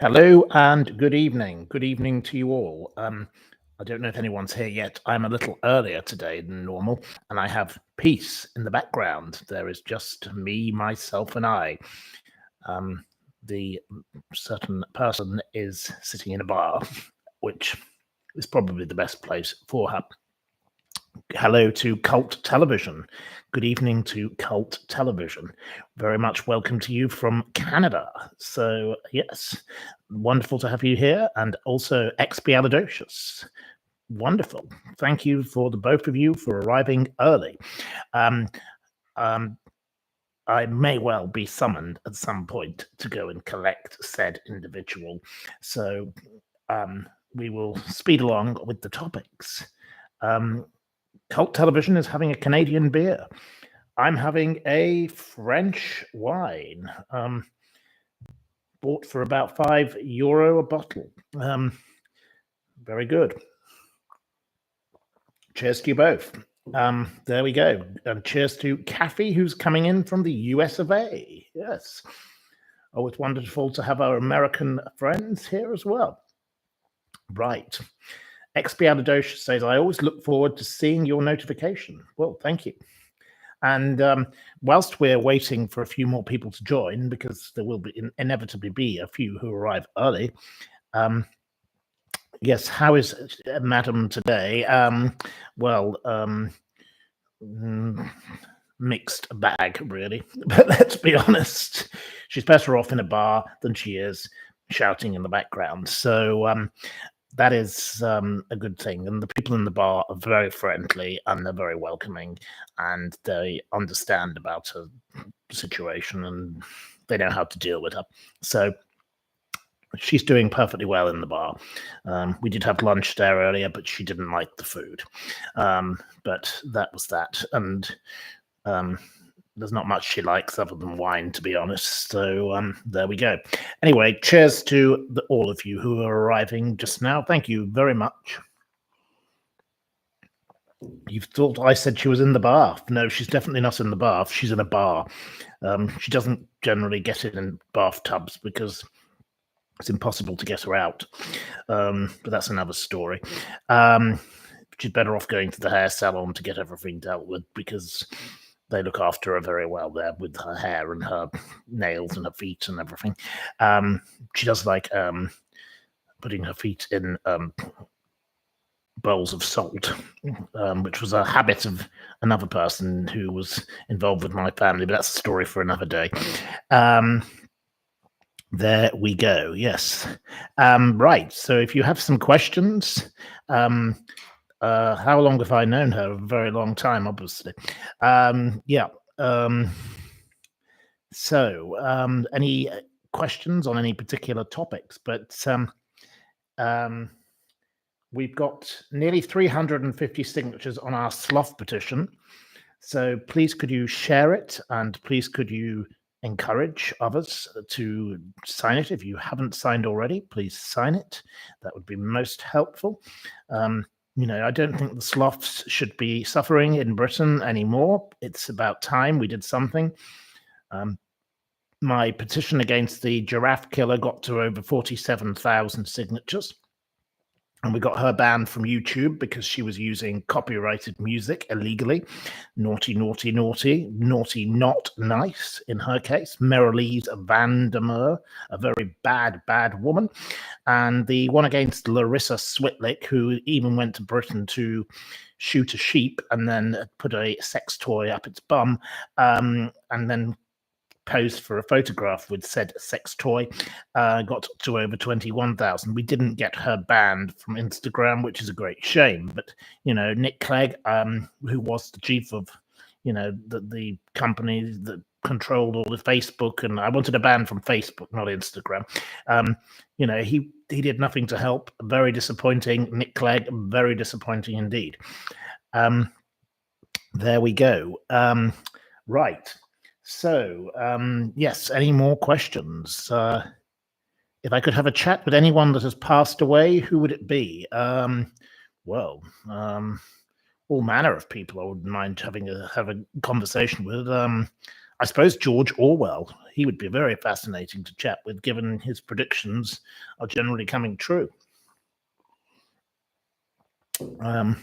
Hello and good evening. Good evening to you all. I don't know if anyone's here yet. I'm a little earlier today than normal, and I have peace in the background. There is just me, myself, and I. Um, the certain person is sitting in a bar, which is probably the best place for her. Hello to Cult Television. Good evening to Cult Television. Very much welcome to you from Canada. So, yes, wonderful to have you here. And also Expialidocious. Wonderful. Thank you for the both of you for arriving early. Um, um, I may well be summoned at some point to go and collect said individual. So we will speed along with the topics. Cult Television is having a Canadian beer. I'm having a French wine, bought for about €5 a bottle. Very good. Cheers to you both. There we go. And cheers to Kathy, who's coming in from the US of A. Yes. Oh, it's wonderful to have our American friends here as well. Right. Expialidocious says, I always look forward to seeing your notification. Well, thank you. And whilst we're waiting for a few more people to join, because there will be inevitably be a few who arrive early, yes, how is Madam today? Mixed bag, really. But let's be honest, she's better off in a bar than she is shouting in the background. So that is a good thing. And the people in the bar are very friendly and they're very welcoming and they understand about her situation and they know how to deal with her. So she's doing perfectly well in the bar. We did have lunch there earlier, but she didn't like the food. But that was that. And there's not much she likes other than wine, to be honest. So there we go. Anyway, cheers to all of you who are arriving just now. Thank you very much. You thought I said she was in the bath. No, she's definitely not in the bath. She's in a bar. She doesn't generally get in bathtubs because it's impossible to get her out. But that's another story. She's better off going to the hair salon to get everything dealt with because they look after her very well there with her hair and her nails and her feet and everything. She does like putting her feet in bowls of salt, which was a habit of another person who was involved with my family, but that's a story for another day. There we go. Yes. Right. So if you have some questions, how long have I known her? A very long time, obviously. Yeah. So any questions on any particular topics? But we've got nearly 350 signatures on our sloth petition. So please could you share it and please could you encourage others to sign it. If you haven't signed already, please sign it. That would be most helpful. I don't think the sloths should be suffering in Britain anymore. It's about time we did something. My petition against the giraffe killer got to over 47,000 signatures. And we got her banned from YouTube because she was using copyrighted music illegally. Naughty, naughty, naughty. Naughty, not nice in her case. Merrilies van der Meer, a very bad, bad woman. And the one against Larissa Switlick, who even went to Britain to shoot a sheep and then put a sex toy up its bum and then posed for a photograph with said sex toy, got to over 21,000. We didn't get her banned from Instagram, which is a great shame. But, Nick Clegg, who was the chief of, the company that controlled all the Facebook, and I wanted a ban from Facebook, not Instagram. He did nothing to help. Very disappointing. Nick Clegg, very disappointing indeed. There we go. Right. So, yes, any more questions? If I could have a chat with anyone that has passed away, who would it be? All manner of people I wouldn't mind having a conversation with. I suppose George Orwell. He would be very fascinating to chat with, given his predictions are generally coming true. The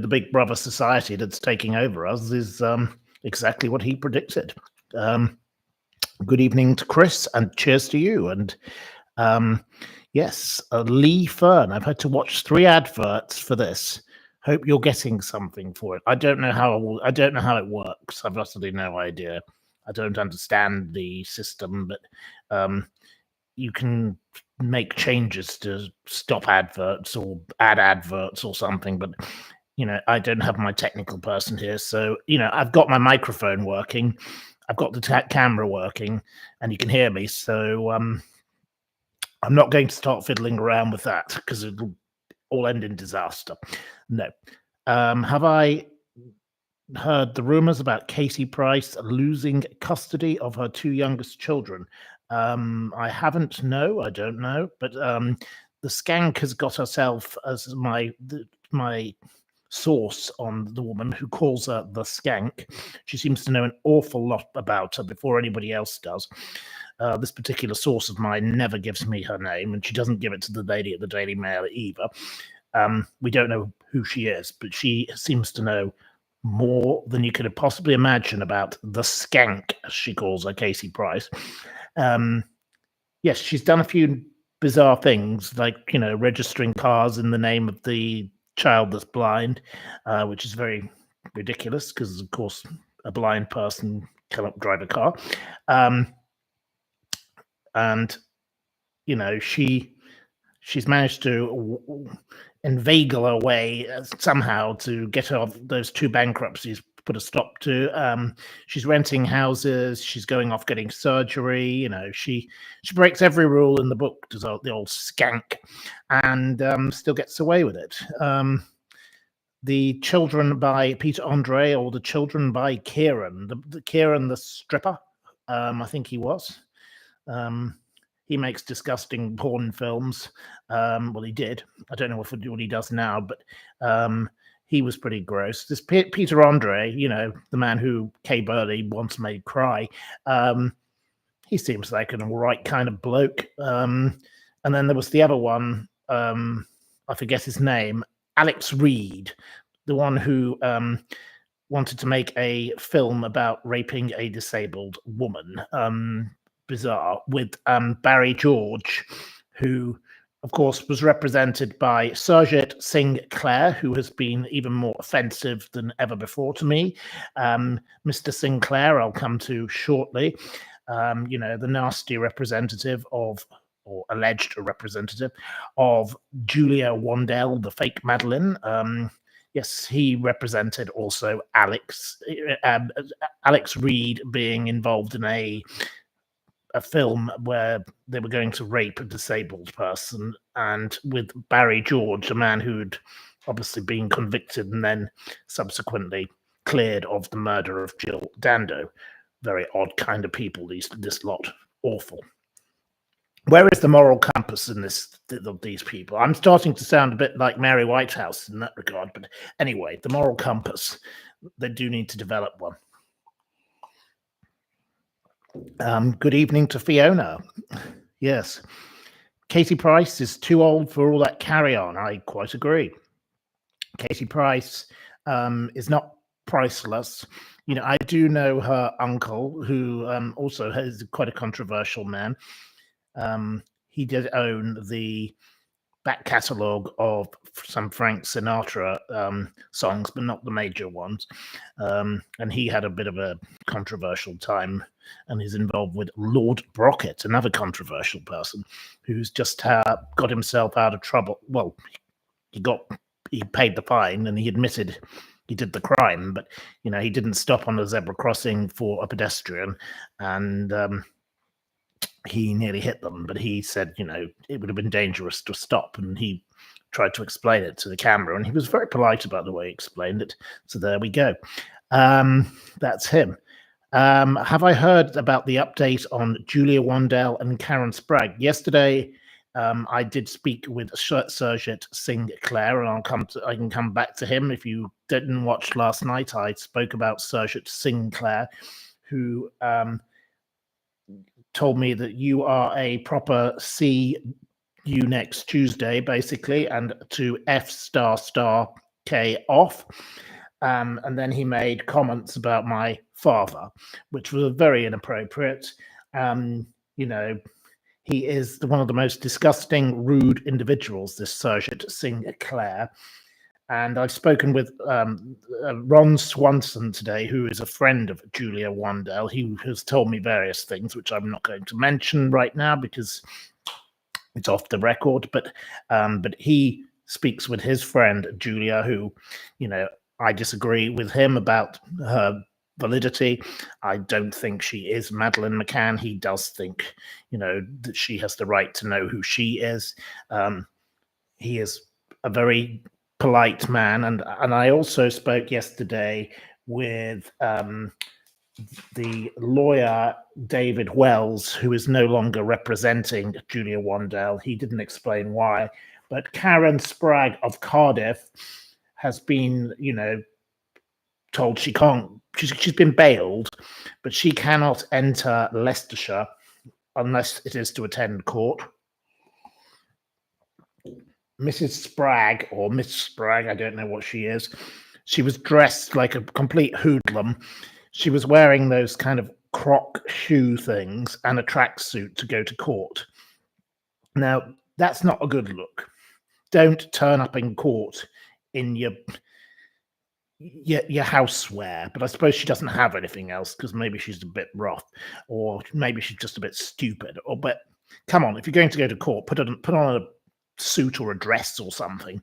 Big Brother society that's taking over us is exactly what he predicted. Good evening to Chris, and cheers to you. And yes, Lee Fern. I've had to watch 3 adverts for this. Hope you're getting something for it. I don't know how it works. I've absolutely no idea. I don't understand the system, but you can make changes to stop adverts or add adverts or something. But I don't have my technical person here, so I've got my microphone working, I've got the camera working, and you can hear me. So I'm not going to start fiddling around with that because it'll all end in disaster. No. Have I heard the rumors about Katie Price losing custody of her 2 youngest children? I haven't. No, I don't know. But the skank has got herself as my source on the woman who calls her the skank. She seems to know an awful lot about her before anybody else does. This particular source of mine never gives me her name, and she doesn't give it to the lady at the Daily Mail either. We don't know who she is, but she seems to know more than you could have possibly imagined about the skank, as she calls her, Katie Price. Yes, she's done a few bizarre things, like, registering cars in the name of the child that's blind, which is very ridiculous because, of course, a blind person cannot drive a car. And, she's managed to inveigle her way somehow to get off those 2 bankruptcies, put a stop to. She's renting houses. She's going off getting surgery. She breaks every rule in the book, does the old skank, and still gets away with it. The Children by Peter Andre, or The Children by Kieran, the Kieran the stripper, I think he was. He makes disgusting porn films. Well, he did. I don't know what he does now, but he was pretty gross. This Peter Andre, the man who Kay Burley once made cry, he seems like an all right kind of bloke. And then there was the other one, I forget his name, Alex Reed, the one who wanted to make a film about raping a disabled woman. Bizarre, with Barry George, who, of course, was represented by Sarjit Singh Clare, who has been even more offensive than ever before to me. Mr. Sinclair, I'll come to shortly. The nasty representative of, or alleged representative of, Julia Wandell, the fake Madeline. Yes, he represented also Alex Reed being involved in a film where they were going to rape a disabled person, and with Barry George, a man who'd obviously been convicted and then subsequently cleared of the murder of Jill Dando. Very odd kind of people, this lot. Awful. Where is the moral compass in these people? I'm starting to sound a bit like Mary Whitehouse in that regard, but anyway, the moral compass, they do need to develop one. Good evening to Fiona. Yes. Katie Price is too old for all that carry-on. I quite agree. Katie Price is not priceless. I do know her uncle, who also is quite a controversial man. He did own the back catalogue of some Frank Sinatra songs, but not the major ones. And he had a bit of a controversial time, and he's involved with Lord Brockett, another controversial person who's just got himself out of trouble. Well, he paid the fine and he admitted he did the crime, but he didn't stop on a zebra crossing for a pedestrian, and he nearly hit them, but he said, it would have been dangerous to stop, and he tried to explain it to the camera, and he was very polite about the way he explained it. So there we go. That's him. Have I heard about the update on Julia Wandell and Karen Sprague? Yesterday, I did speak with Sarjit Singh Clare, and I can come back to him. If you didn't watch last night, I spoke about Sarjit Singh Clare, who told me that you are a proper see you next Tuesday, basically, and to F***K off. And then he made comments about my father, which was very inappropriate. He is one of the most disgusting, rude individuals, this Sargent Sinclair. And I've spoken with Ron Swanson today, who is a friend of Julia Wandell. He has told me various things, which I'm not going to mention right now because it's off the record. But he speaks with his friend Julia, who, I disagree with him about her validity. I don't think she is Madeleine McCann. He does think, that she has the right to know who she is. He is a very polite man, and I also spoke yesterday with the lawyer David Wells, who is no longer representing Julia Wandell. He didn't explain why, but Karen Sprague of Cardiff has been, told she can't. She's been bailed, but she cannot enter Leicestershire unless it is to attend court. Mrs. Sprague, or Miss Sprague, I don't know what she is. She was dressed like a complete hoodlum. She was wearing those kind of croc shoe things and a tracksuit to go to court. Now, that's not a good look. Don't turn up in court in your housewear, but I suppose she doesn't have anything else because maybe she's a bit rough, or maybe she's just a bit stupid. But come on, if you're going to go to court, put on a suit or a dress or something.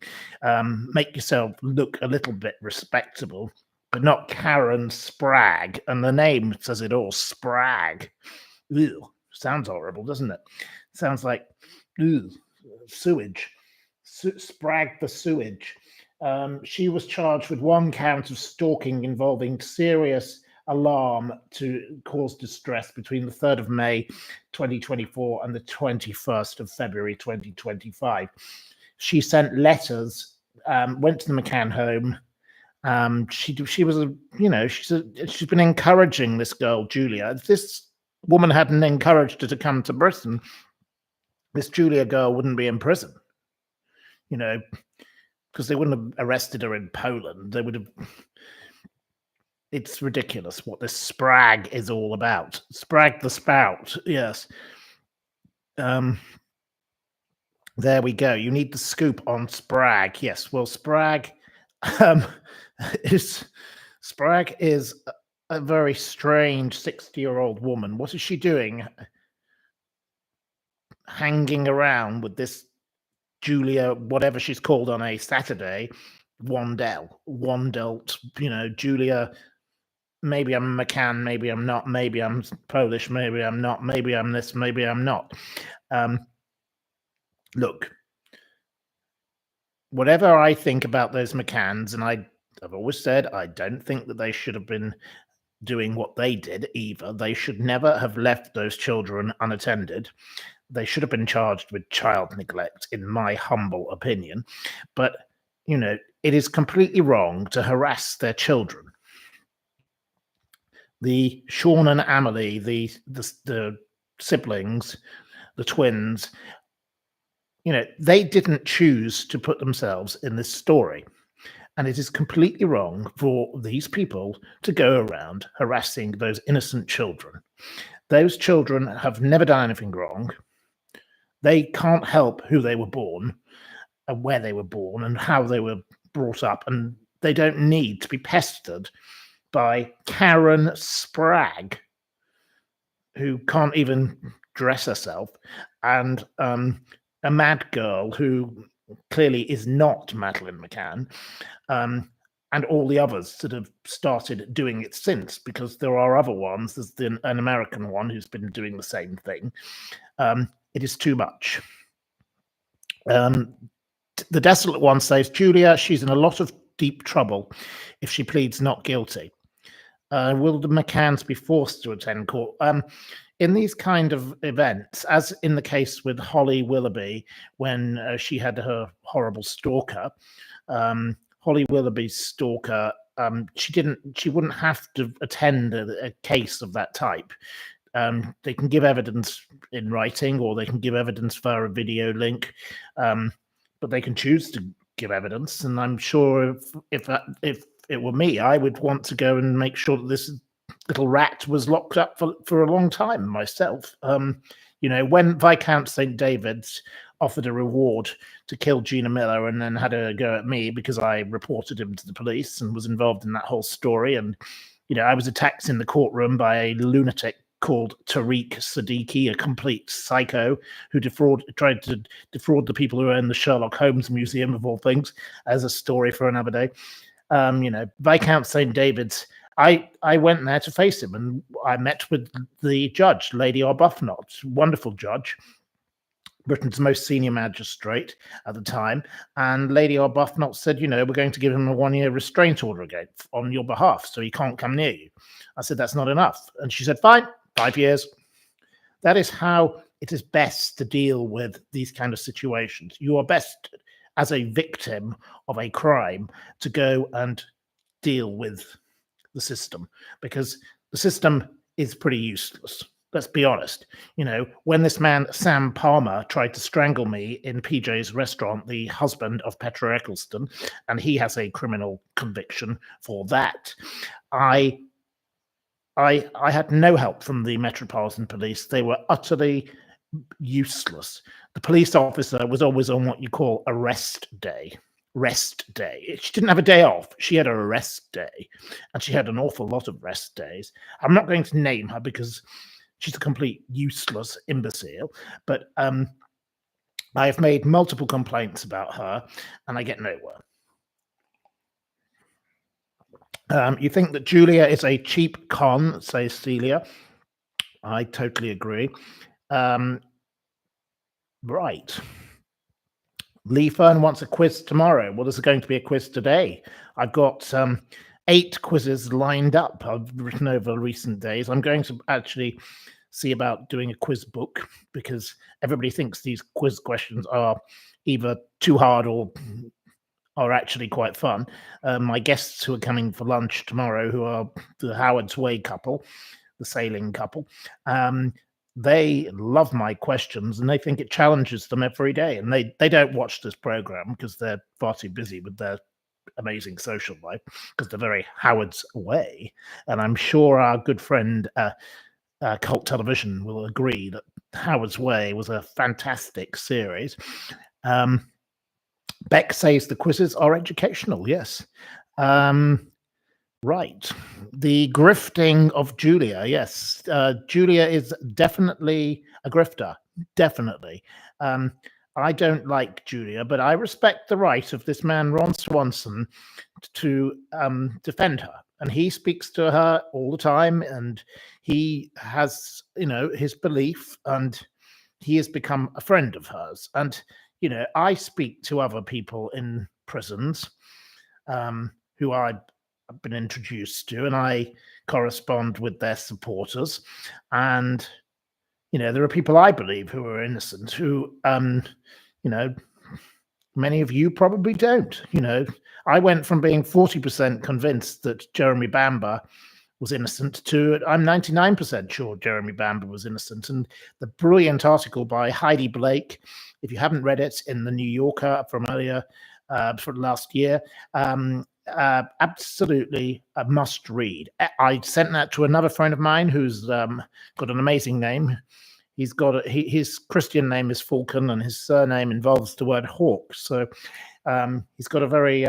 Make yourself look a little bit respectable, but not Karen Sprague. And the name says it all, Sprague. Ew, sounds horrible, doesn't it? Sounds like sewage. Sprague the sewage. She was charged with one count of stalking involving serious alarm to cause distress between the 3rd of May 2024 and the 21st of February 2025. She sent letters, went to the McCann home. She was she's been encouraging this girl, Julia. If this woman hadn't encouraged her to come to Britain, this Julia girl wouldn't be in prison. Because they wouldn't have arrested her in Poland. They would have. It's ridiculous what this Sprague is all about. Sprague the spout, yes. There we go. You need the scoop on Sprague. Yes, well, Sprague is a very strange 60-year-old woman. What is she doing? Hanging around with this Julia, whatever she's called on a Saturday, Wandell, Julia. Maybe I'm McCann, maybe I'm not, maybe I'm Polish, maybe I'm not, maybe I'm this, maybe I'm not. Look, whatever I think about those McCanns, and I've always said I don't think that they should have been doing what they did either. They should never have left those children unattended. They should have been charged with child neglect, in my humble opinion. But, it is completely wrong to harass their children. The Sean and Amelie, the siblings, the twins, they didn't choose to put themselves in this story. And it is completely wrong for these people to go around harassing those innocent children. Those children have never done anything wrong. They can't help who they were born and where they were born and how they were brought up. And they don't need to be pestered by Karen Sprague, who can't even dress herself, and a mad girl who clearly is not Madeleine McCann, and all the others that have started doing it since, because there are other ones. There's an American one who's been doing the same thing. It is too much. The Desolate one says, Julia, she's in a lot of deep trouble if she pleads not guilty. Will the McCanns be forced to attend court? In these kind of events, as in the case with Holly Willoughby, when she had her horrible stalker, Holly Willoughby's stalker she wouldn't have to attend a case of that type. They can give evidence in writing, or they can give evidence via a video link, but they can choose to give evidence. And I'm sure if it were me, I would want to go and make sure that this little rat was locked up for a long time myself. When Viscount St. David's offered a reward to kill Gina Miller and then had a go at me because I reported him to the police and was involved in that whole story. And, I was attacked in the courtroom by a lunatic called Tariq Siddiqui, a complete psycho who tried to defraud the people who own the Sherlock Holmes Museum, of all things, as a story for another day. Viscount St. David's, I went there to face him, and I met with the judge, Lady Arbuthnot, wonderful judge, Britain's most senior magistrate at the time. And Lady Arbuthnot said, we're going to give him a 1-year restraint order again on your behalf, so he can't come near you. I said, that's not enough. And she said, fine, 5 years. That is how it is best to deal with these kind of situations. You are best, as a victim of a crime, to go and deal with the system, because the system is pretty useless. Let's be honest. When this man, Sam Palmer, tried to strangle me in PJ's restaurant, the husband of Petra Eccleston, and he has a criminal conviction for that, I had no help from the Metropolitan Police. They were utterly useless. The police officer was always on what you call a rest day. She didn't have a day off. She had a rest day, and she had an awful lot of rest days. I'm not going to name her because she's a complete useless imbecile, but I have made multiple complaints about her, and I get nowhere. You think that Julia is a cheap con, says Celia. I totally agree. Right. Lee Fern wants a quiz tomorrow. Well, there's going to be a quiz today. I've got 8 quizzes lined up I've written over recent days. I'm going to actually see about doing a quiz book, because everybody thinks these quiz questions are either too hard or are actually quite fun. My guests who are coming for lunch tomorrow, who are the Howard's Way couple, the sailing couple, they love my questions, and they think it challenges them every day. And they don't watch this program because they're far too busy with their amazing social life, because they're very Howard's Way. And I'm sure our good friend Cult Television will agree that Howard's Way was a fantastic series. Beck says the quizzes are educational. Yes. Right. The grifting of Julia. Yes. Julia is definitely a grifter. Definitely. I don't like Julia, but I respect the right of this man, Ron Swanson, to defend her. And he speaks to her all the time, and he has, his belief, and he has become a friend of hers. And, I speak to other people in prisons who I've been introduced to, and I correspond with their supporters. And, there are people I believe who are innocent, who, many of you probably don't. I went from being 40% convinced that Jeremy Bamber was innocent to I'm 99% sure Jeremy Bamber was innocent. And the brilliant article by Heidi Blake, if you haven't read it, in the New Yorker from earlier, from last year, absolutely a must read. I sent that to another friend of mine who's got an amazing name. He's got his Christian name is Falcon, and his surname involves the word hawk. So he's got a very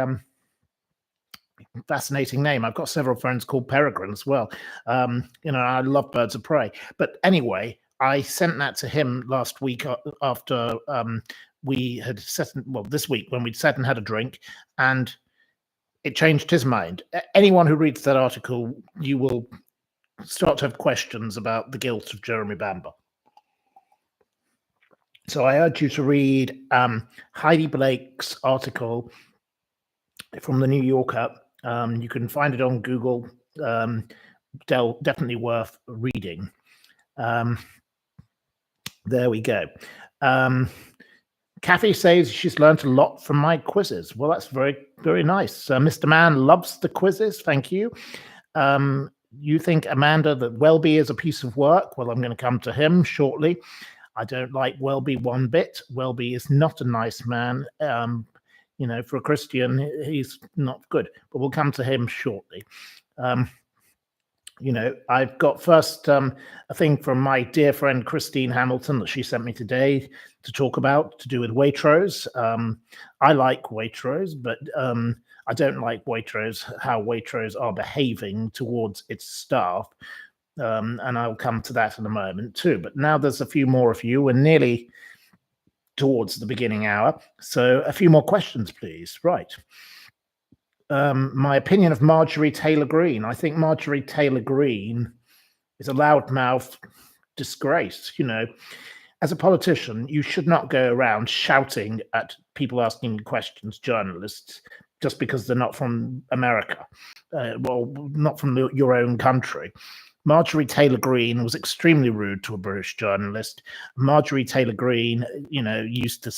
fascinating name. I've got several friends called Peregrine as well. I love birds of prey. But anyway, I sent that to him last week after we had this week when we'd sat and had a drink, and it changed his mind. Anyone who reads that article, you will start to have questions about the guilt of Jeremy Bamber. So I urge you to read Heidi Blake's article from the New Yorker. You can find it on Google. Definitely worth reading. There we go. Kathy says she's learned a lot from my quizzes. Well, that's very, very nice. Mr. Mann loves the quizzes. Thank you. You think, Amanda, that Welby is a piece of work? Well, I'm going to come to him shortly. I don't like Welby one bit. Welby is not a nice man. For a Christian, he's not good. But we'll come to him shortly. I've got first a thing from my dear friend Christine Hamilton that she sent me today to talk about, to do with Waitrose. I like Waitrose, but I don't like how Waitrose are behaving towards its staff. And I'll come to that in a moment too. But now there's a few more of you. We're nearly towards the beginning hour. So a few more questions, please. Right. My opinion of Marjorie Taylor Greene. I think Marjorie Taylor Greene is a loudmouth disgrace. As a politician, you should not go around shouting at people asking questions, journalists, just because they're not from America, not from your own country. Marjorie Taylor Greene was extremely rude to a British journalist. Marjorie Taylor Greene, used the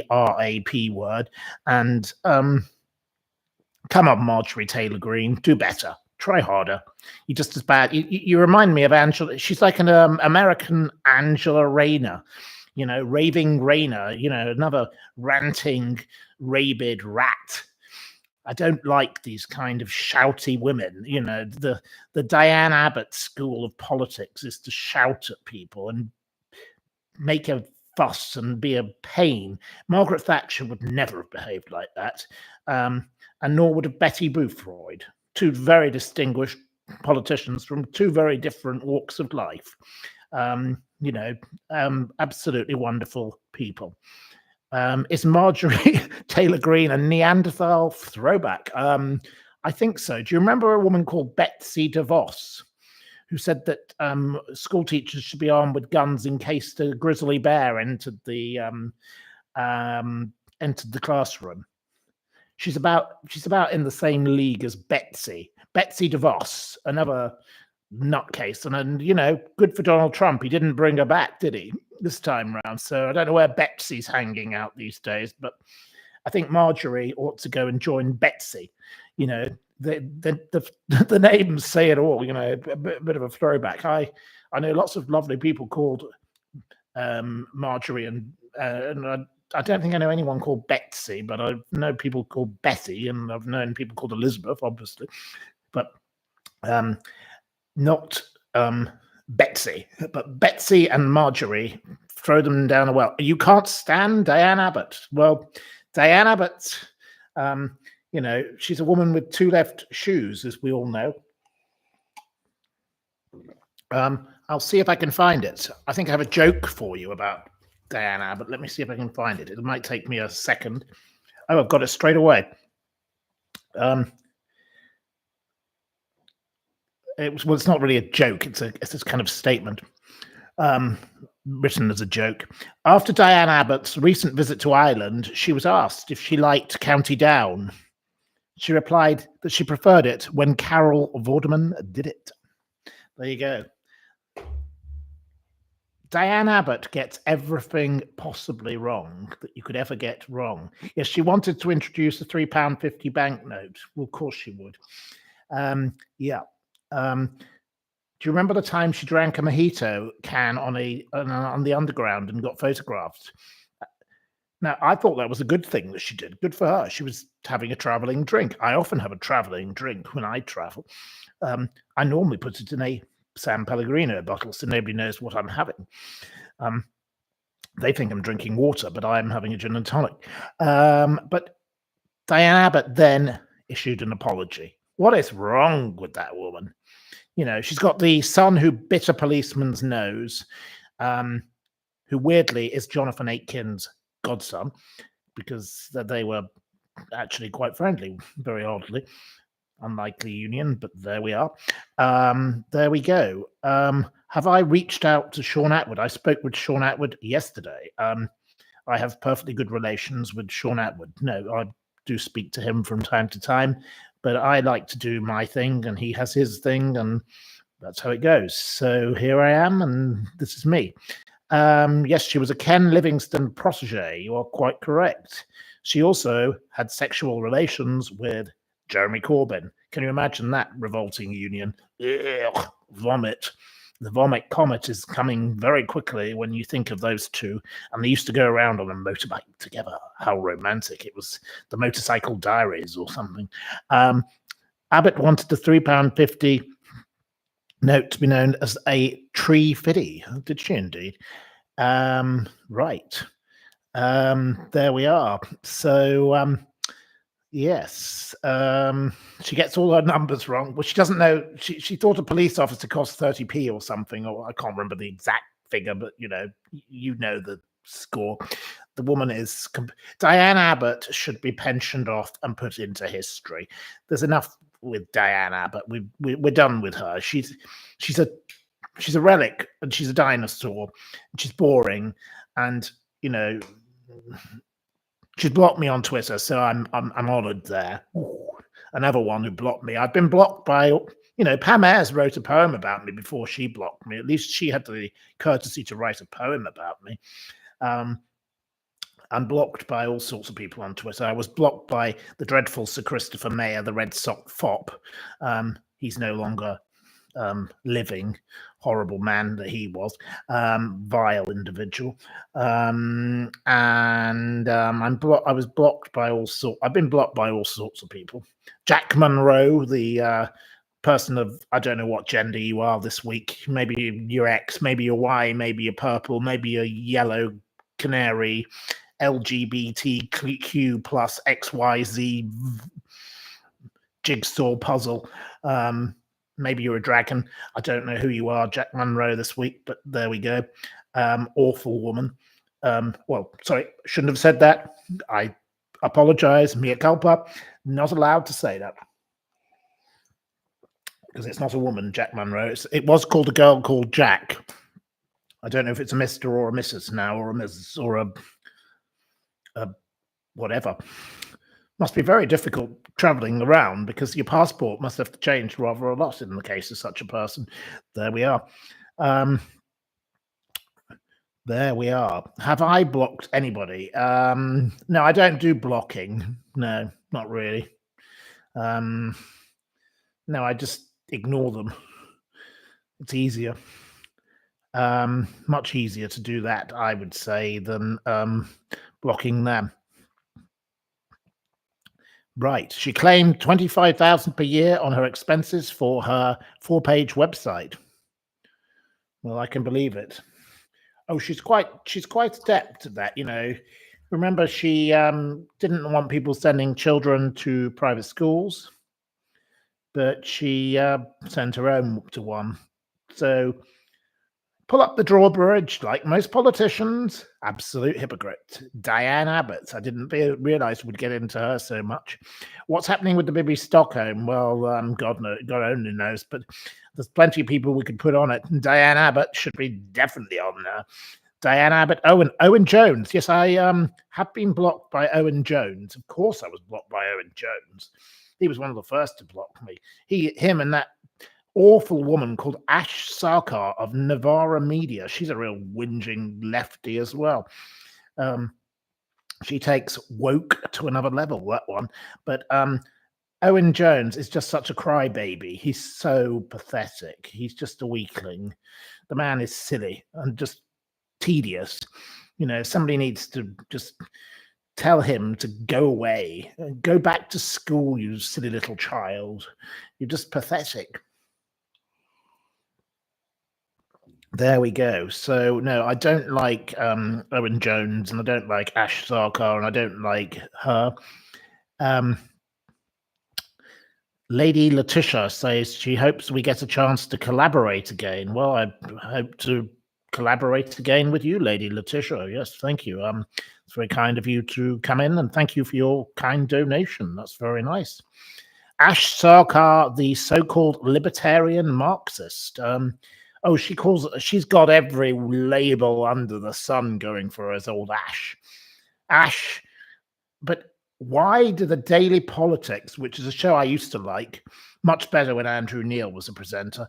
CRAP word, and come on, Marjorie Taylor Greene, do better. Try harder. You're just as bad. You remind me of Angela. She's like an American Angela Rayner, raving Rayner, another ranting, rabid rat. I don't like these kind of shouty women. The Diane Abbott school of politics is to shout at people and make a fuss and be a pain. Margaret Thatcher would never have behaved like that. And nor would have Betty Boothroyd, two very distinguished politicians from two very different walks of life. Absolutely wonderful people. Is Marjorie Taylor Greene a Neanderthal throwback? I think so. Do you remember a woman called Betsy DeVos, who said that school teachers should be armed with guns in case the grizzly bear entered the classroom? She's about in the same league as Betsy DeVos, another nutcase, and good for Donald Trump. He didn't bring her back, did he, this time round? So I don't know where Betsy's hanging out these days, but I think Marjorie ought to go and join Betsy. The names say it all. A bit of a throwback. I know lots of lovely people called Marjorie, and I don't think I know anyone called Betsy, but I know people called Betty, and I've known people called Elizabeth, obviously, but not Betsy. But Betsy and Marjorie, throw them down a well. You can't stand Diane Abbott. Well, Diane Abbott, she's a woman with two left shoes, as we all know. I'll see if I can find it. I think I have a joke for you about Diane Abbott. Let me see if I can find it. It might take me a second. Oh, I've got it straight away. It's not really a joke. It's a kind of statement written as a joke. After Diane Abbott's recent visit to Ireland, she was asked if she liked County Down. She replied that she preferred it when Carol Vorderman did it. There you go. Diane Abbott gets everything possibly wrong that you could ever get wrong. Yes, she wanted to introduce a £3.50 banknote. Well, of course she would. Yeah. Do you remember the time she drank a mojito can on the underground and got photographed? Now, I thought that was a good thing that she did. Good for her. She was having a traveling drink. I often have a traveling drink when I travel. I normally put it in a San Pellegrino bottle, so nobody knows what I'm having. They think I'm drinking water, but I'm having a gin and tonic. But Diane Abbott then issued an apology. What is wrong with that woman? She's got the son who bit a policeman's nose, who weirdly is Jonathan Aitken's godson, because they were actually quite friendly, very oddly. Unlikely union, but there we are. There we go. Have I reached out to Sean Atwood? I spoke with Sean Atwood yesterday. I have perfectly good relations with Sean Atwood. No, I do speak to him from time to time, but I like to do my thing and he has his thing, and that's how it goes. So here I am, and this is me. Yes, she was a Ken Livingstone protege. You are quite correct. She also had sexual relations with Jeremy Corbyn. Can you imagine that revolting union? Ugh, vomit. The vomit comet is coming very quickly when you think of those two. And they used to go around on a motorbike together. How romantic. It was the Motorcycle Diaries or something. Abbott wanted the £3.50 note to be known as a tree fiddy. Did she indeed? Right. There we are. So, yes, she gets all her numbers wrong. Well, she doesn't know. She thought a police officer cost 30p or something, or I can't remember the exact figure, but you know the score. The woman is Diane Abbott should be pensioned off and put into history. There's enough with Diane Abbott. We're done with her. She's a relic, and she's a dinosaur. And she's boring, and you know. She's blocked me on Twitter, so I'm honoured there. Ooh, another one who blocked me. I've been blocked by, Pam Ayres wrote a poem about me before she blocked me. At least she had the courtesy to write a poem about me. I'm blocked by all sorts of people on Twitter. I was blocked by the dreadful Sir Christopher Mayer, the Red Sox fop. He's no longer living, horrible man that he was, vile individual, and I was blocked by all sorts. I've been blocked by all sorts of people. Jack Monroe, the person of I don't know what gender you are this week. Maybe you're X, maybe you're Y, maybe you're purple, maybe you're yellow, canary, LGBTQ plus XYZ jigsaw puzzle. Maybe you're a dragon. I don't know who you are, Jack Monroe, this week, but there we go. Awful woman. Well, sorry, shouldn't have said that. I apologize. Mea culpa. Not allowed to say that. Because it's not a woman, Jack Monroe. It was called a girl called Jack. I don't know if it's a Mr. or a Mrs. now, or a Ms. or a whatever. Must be very difficult traveling around because your passport must have to change rather a lot in the case of such a person. There we are. There we are. Have I blocked anybody? No, I don't do blocking. No, not really. No, I just ignore them. It's easier. Much easier to do that, I would say, than blocking them. Right. She claimed $25,000 per year on her expenses for her 4-page website. Well, I can believe it. Oh, she's quite adept at that, Remember, she didn't want people sending children to private schools, but she sent her own to one. So pull up the drawbridge like most politicians. Absolute hypocrite. Diane Abbott. I didn't realize we'd get into her so much. What's happening with the Bibi Stockholm? Well, God only knows, but there's plenty of people we could put on it. Diane Abbott should be definitely on there. Diane Abbott, Owen Jones. Yes, I have been blocked by Owen Jones. Of course I was blocked by Owen Jones. He was one of the first to block me. Him and that awful woman called Ash Sarkar of Navara Media. She's a real whinging lefty as well. She takes woke to another level, that one. But Owen Jones is just such a crybaby. He's so pathetic. He's just a weakling. The man is silly and just tedious. Somebody needs to just tell him to go away. Go back to school, you silly little child. You're just pathetic. There we go. So, no, I don't like Owen Jones, and I don't like Ash Sarkar, and I don't like her. Lady Letitia says she hopes we get a chance to collaborate again. Well, I hope to collaborate again with you, Lady Letitia. Yes, thank you. It's very kind of you to come in, and thank you for your kind donation. That's very nice. Ash Sarkar, the so-called libertarian Marxist. She's got every label under the sun going for us, old Ash. But why do the Daily Politics, which is a show I used to like, much better when Andrew Neil was a presenter,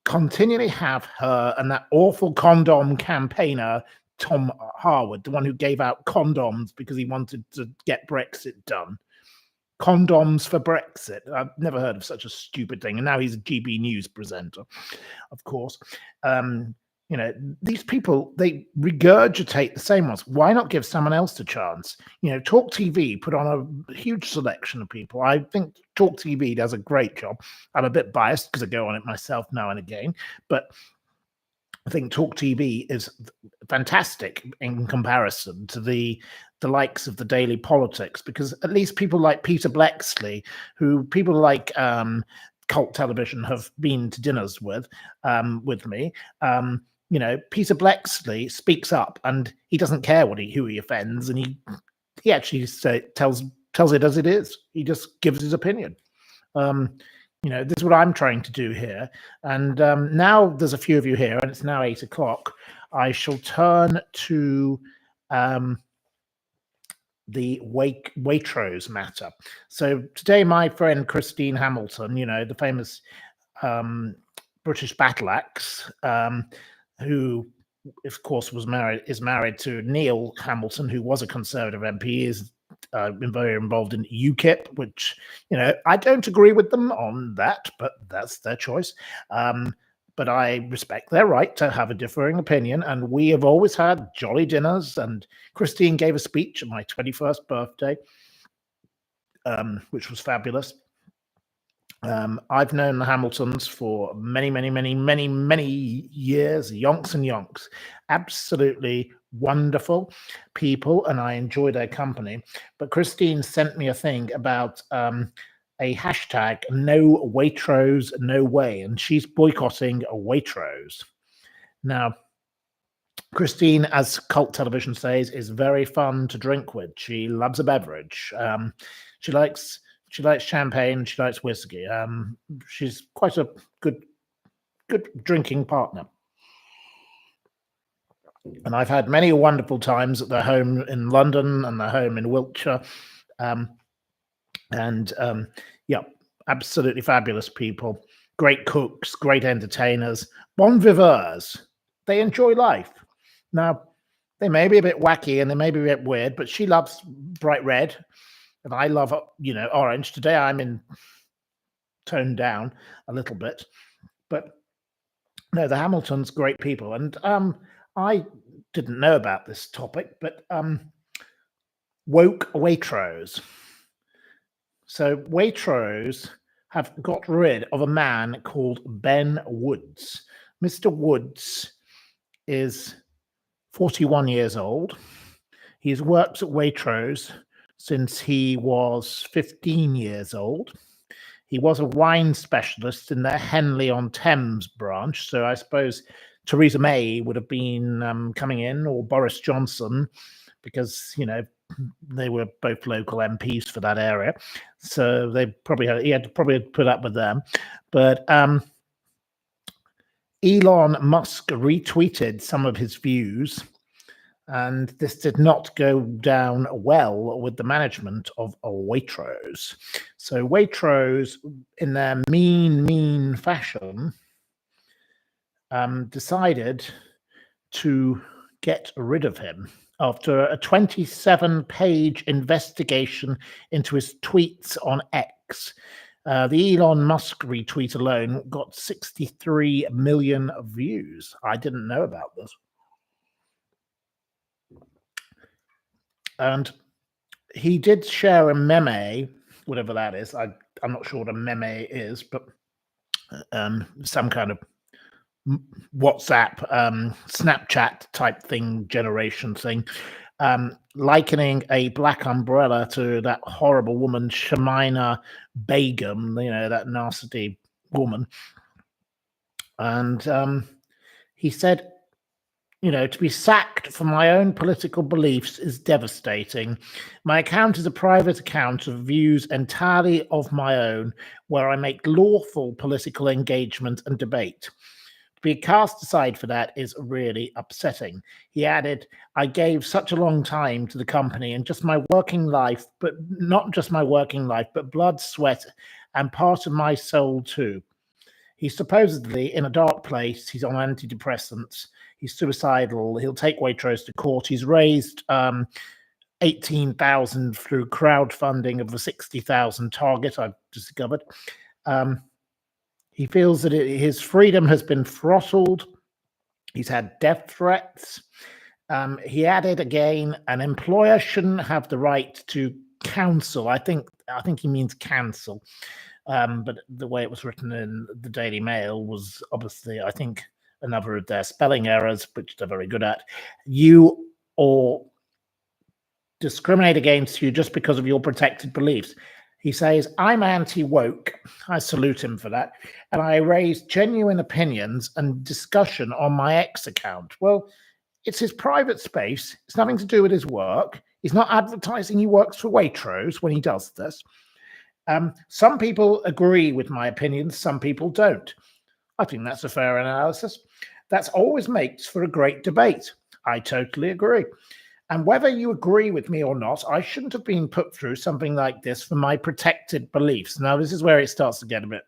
continually have her and that awful condom campaigner, Tom Harwood, the one who gave out condoms because he wanted to get Brexit done. Condoms for Brexit. I've never heard of such a stupid thing. And now he's a GB News presenter, of course. These people, they regurgitate the same ones. Why not give someone else a chance? Talk TV put on a huge selection of people. I think Talk TV does a great job. I'm a bit biased because I go on it myself now and again, but I think Talk TV is fantastic in comparison to the likes of the Daily Politics, because at least people like Peter Bleksley, who people like Cult Television have been to dinners with me. Peter Bleksley speaks up, and he doesn't care who he offends, and he actually tells it as it is. He just gives his opinion. This is what I'm trying to do here. And now there's a few of you here, and it's now 8 o'clock. I shall turn to the Waitrose matter. So today, my friend Christine Hamilton, the famous British battle axe, who, of course, is married to Neil Hamilton, who was a Conservative MP, is been very involved in UKIP, which, I don't agree with them on that, but that's their choice. But I respect their right to have a differing opinion, and we have always had jolly dinners, and Christine gave a speech at my 21st birthday, which was fabulous. I've known the Hamiltons for many, many, many, many, many years, yonks and yonks. Absolutely wonderful people, and I enjoy their company. But Christine sent me a thing about a hashtag, no Waitrose, no way, and she's boycotting a Waitrose. Now, Christine, as Cult Television says, is very fun to drink with. She loves a beverage. She likes champagne. She likes whiskey. She's quite a good drinking partner. And I've had many wonderful times at their home in London and their home in Wiltshire. Absolutely fabulous people. Great cooks, great entertainers, bon viveurs. They enjoy life. Now, they may be a bit wacky and they may be a bit weird, but she loves bright red. And I love, orange. Today I'm in toned down a little bit. But no, the Hamiltons, great people. And I didn't know about this topic, but woke Waitrose. So Waitrose have got rid of a man called Ben Woods. Mr. Woods is 41 years old. He's worked at Waitrose since he was 15 years old. He was a wine specialist in their Henley-on-Thames branch. So I suppose Theresa May would have been coming in, or Boris Johnson, because, they were both local MPs for that area. So he had to probably put up with them. But Elon Musk retweeted some of his views, and this did not go down well with the management of Waitrose. So Waitrose, in their mean fashion, decided to get rid of him after a 27-page investigation into his tweets on X. The Elon Musk retweet alone got 63 million views. I didn't know about this. And he did share a meme, whatever that is. I'm not sure what a meme is, but some kind of WhatsApp, Snapchat type thing, generation thing, likening a black umbrella to that horrible woman, Shamina Begum, that nasty woman. And he said, to be sacked for my own political beliefs is devastating. My account is a private account of views entirely of my own, where I make lawful political engagement and debate. To be cast aside for that is really upsetting. He added, I gave such a long time to the company and just my working life, but not just my working life, but blood, sweat, and part of my soul too. He's supposedly in a dark place. He's on antidepressants. He's suicidal. He'll take Waitrose to court. He's raised 18,000 through crowdfunding of the 60,000 target I've discovered. He feels that his freedom has been throttled. He's had death threats. He added again, an employer shouldn't have the right to counsel. I think he means cancel. But the way it was written in the Daily Mail was obviously, I think, another of their spelling errors, which they're very good at. You or discriminate against you just because of your protected beliefs. He says, I'm anti-woke. I salute him for that. And I raise genuine opinions and discussion on my X account. Well, it's his private space. It's nothing to do with his work. He's not advertising he works for Waitrose when he does this. Some people agree with my opinions. Some people don't. I think that's a fair analysis. That always makes for a great debate. I totally agree. And whether you agree with me or not, I shouldn't have been put through something like this for my protected beliefs. Now, this is where it starts to get a bit,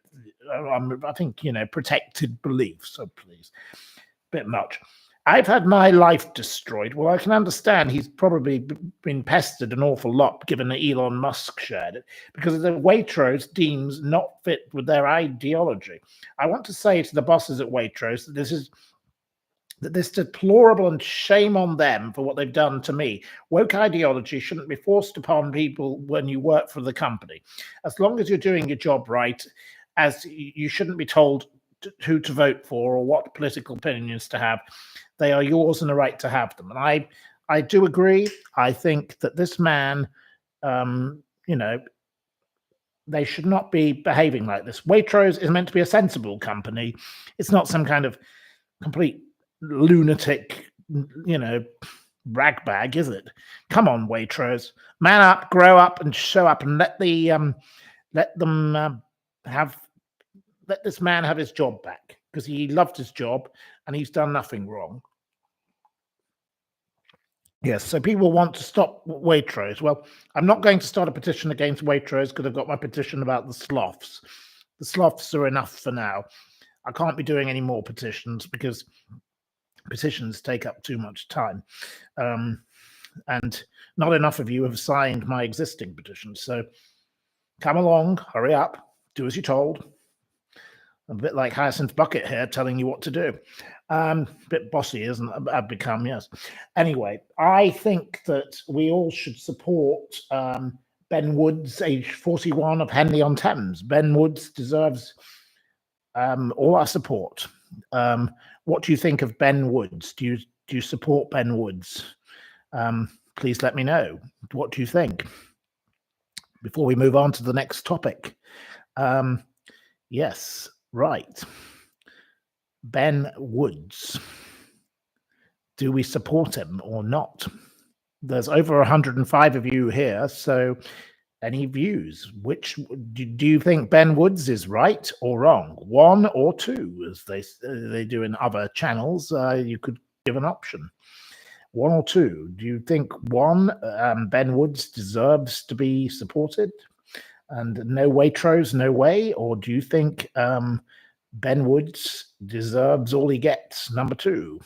I think, protected beliefs. So please, a bit much. I've had my life destroyed. Well, I can understand he's probably been pestered an awful lot, given that Elon Musk shared it, because the Waitrose deems not fit with their ideology. I want to say to the bosses at Waitrose that this deplorable, and shame on them for what they've done to me. Woke ideology shouldn't be forced upon people when you work for the company. As long as you're doing your job right, as you shouldn't be told who to vote for or what political opinions to have. They are yours and the right to have them. And I do agree. I think that this man, they should not be behaving like this. Waitrose is meant to be a sensible company. It's not some kind of complete lunatic, ragbag, is it? Come on, Waitrose, man up, grow up, and show up, and let this man have his job back, because he loved his job and he's done nothing wrong. Yes, so people want to stop Waitrose. Well, I'm not going to start a petition against Waitrose because I've got my petition about the sloths. The sloths are enough for now. I can't be doing any more petitions because petitions take up too much time. And not enough of you have signed my existing petitions. So come along, hurry up, do as you're told. A bit like Hyacinth Bucket here telling you what to do. A bit bossy, isn't it? I've become, yes. Anyway, I think that we all should support Ben Woods, age 41, of Henley-on-Thames. Ben Woods deserves all our support. What do you think of Ben Woods? Do you support Ben Woods? Please let me know. What do you think? Before we move on to the next topic. Yes. Right. Ben Woods. Do we support him or not? There's over 105 of you here, so any views? Which do you think Ben Woods is right or wrong? One or two, as they do in other channels. You could give an option. One or two. Do you think one, Ben Woods deserves to be supported? And no Waitrose, no way? Or do you think Ben Woods deserves all he gets? Number two.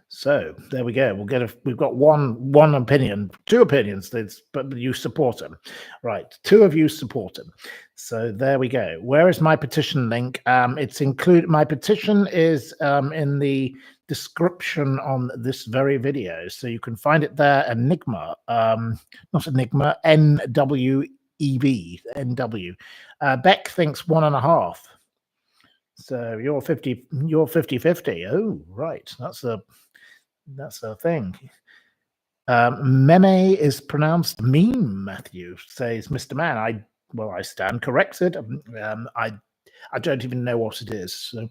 So there we go. We've got one opinion, two opinions, but you support him. Right. Two of you support him. So there we go. Where is my petition link? It's included. My petition is in the description on this very video. So you can find it there. Enigma, not Enigma, NWEV, NW. Beck thinks 1.5. So you're 50-50. Oh, right. That's a thing. Meme is pronounced meme, Matthew, says Mr. Man. I stand corrected. I don't even know what it is. So.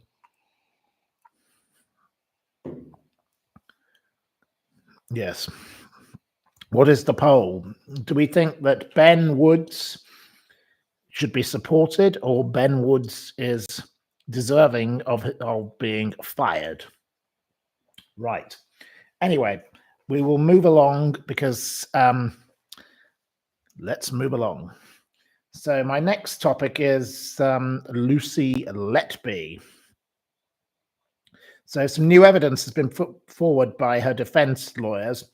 Yes. What is the poll? Do we think that Ben Woods should be supported, or Ben Woods is deserving of being fired? Right. Anyway, we will move along because let's move along. So my next topic is Lucy Letby. So some new evidence has been put forward by her defense lawyers.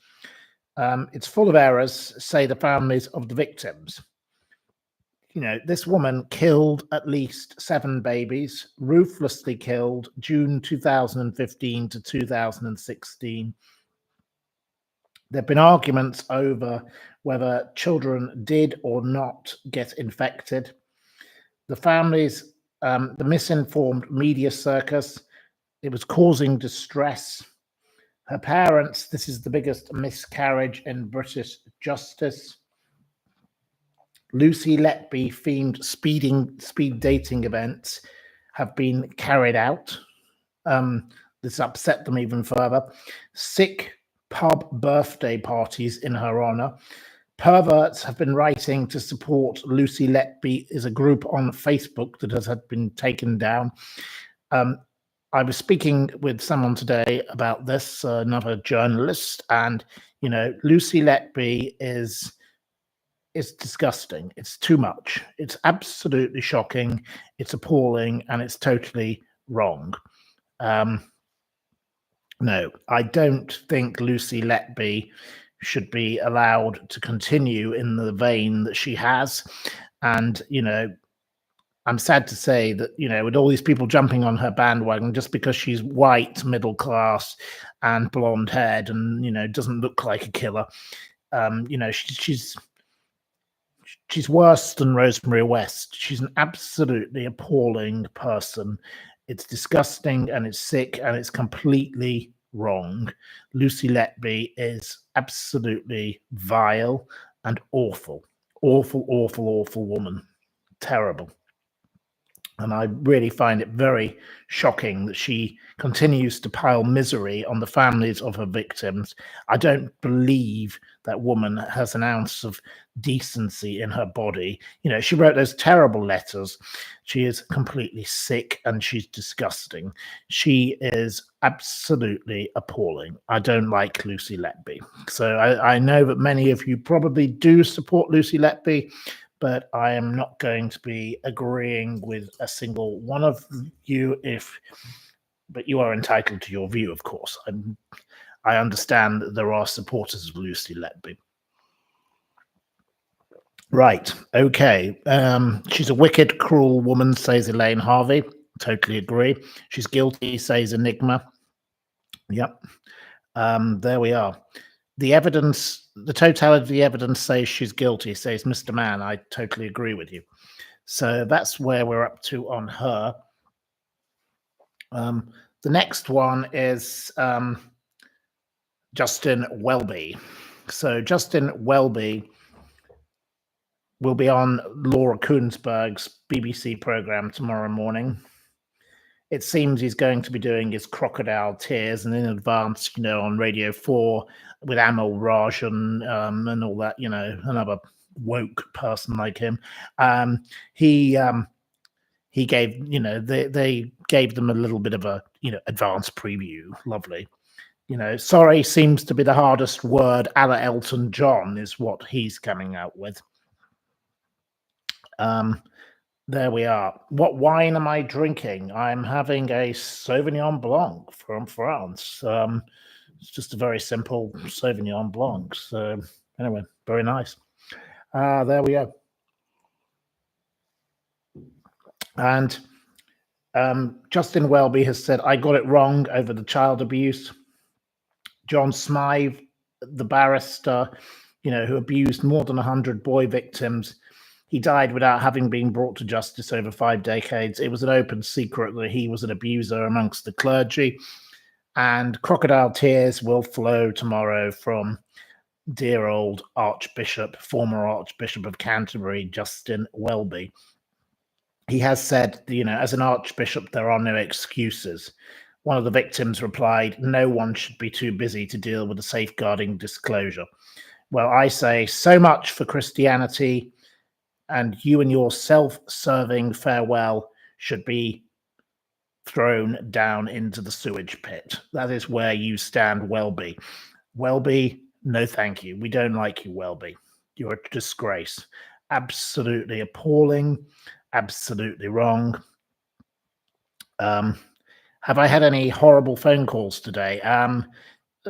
It's full of errors, say the families of the victims. You know, this woman killed at least 7 babies, ruthlessly killed, June 2015 to 2016. There have been arguments over whether children did or not get infected. The families, the misinformed media circus, it was causing distress. Her parents, this is the biggest miscarriage in British justice. Lucy Letby themed speed dating events have been carried out. This upset them even further. Sick pub birthday parties in her honor. Perverts have been writing to support Lucy Letby is a group on Facebook that has been taken down. I was speaking with someone today about this, another journalist, and you know, Lucy Letby is disgusting. It's too much. It's absolutely shocking. It's appalling, and it's totally wrong. No, I don't think Lucy Letby should be allowed to continue in the vein that she has. And, you know, I'm sad to say that, you know, with all these people jumping on her bandwagon just because she's white, middle class, and blonde haired and, you know, doesn't look like a killer, you know, she's worse than Rosemary West. She's an absolutely appalling person. It's disgusting and it's sick and it's completely wrong. Lucy Letby is absolutely vile and awful. Awful, awful, awful woman. Terrible. And I really find it very shocking that she continues to pile misery on the families of her victims. I don't believe that woman has an ounce of decency in her body. You know, she wrote those terrible letters. She is completely sick and she's disgusting. She is absolutely appalling. I don't like Lucy Letby. So I know that many of you probably do support Lucy Letby, but I am not going to be agreeing with a single one of you but you are entitled to your view, of course. I understand that there are supporters of Lucy Letby. Right, okay. She's a wicked, cruel woman, says Elaine Harvey. Totally agree. She's guilty, says Enigma. Yep. There we are. The evidence, the totality of the evidence says she's guilty, says Mr. Mann. I totally agree with you. So that's where we're up to on her. The next one is Justin Welby. So Justin Welby will be on Laura Kuenssberg's BBC program tomorrow morning. It seems he's going to be doing his crocodile tears, and in advance, you know, on Radio 4 with Amal Rajan and all that, you know, another woke person like him. He gave, you know, they gave them a little bit of a, you know, advance preview. Lovely. You know, sorry seems to be the hardest word. A la Elton John is what he's coming out with. There we are. What wine am I drinking? I'm having a Sauvignon Blanc from France. It's just a very simple Sauvignon Blanc. So anyway, very nice. There we go. And Justin Welby has said, I got it wrong over the child abuse. John Smythe, the barrister, you know, who abused more than 100 boy victims, he died without having been brought to justice over 5 decades. It was an open secret that he was an abuser amongst the clergy. And crocodile tears will flow tomorrow from dear old Archbishop, former Archbishop of Canterbury, Justin Welby. He has said, you know, as an archbishop, there are no excuses. One of the victims replied, no one should be too busy to deal with a safeguarding disclosure. Well, I say so much for Christianity, and you and your self-serving farewell should be thrown down into the sewage pit. That is where you stand, Welby. Welby, no thank you. We don't like you, Welby. You're a disgrace. absolutely appalling, absolutely wrong. Have I had any horrible phone calls today?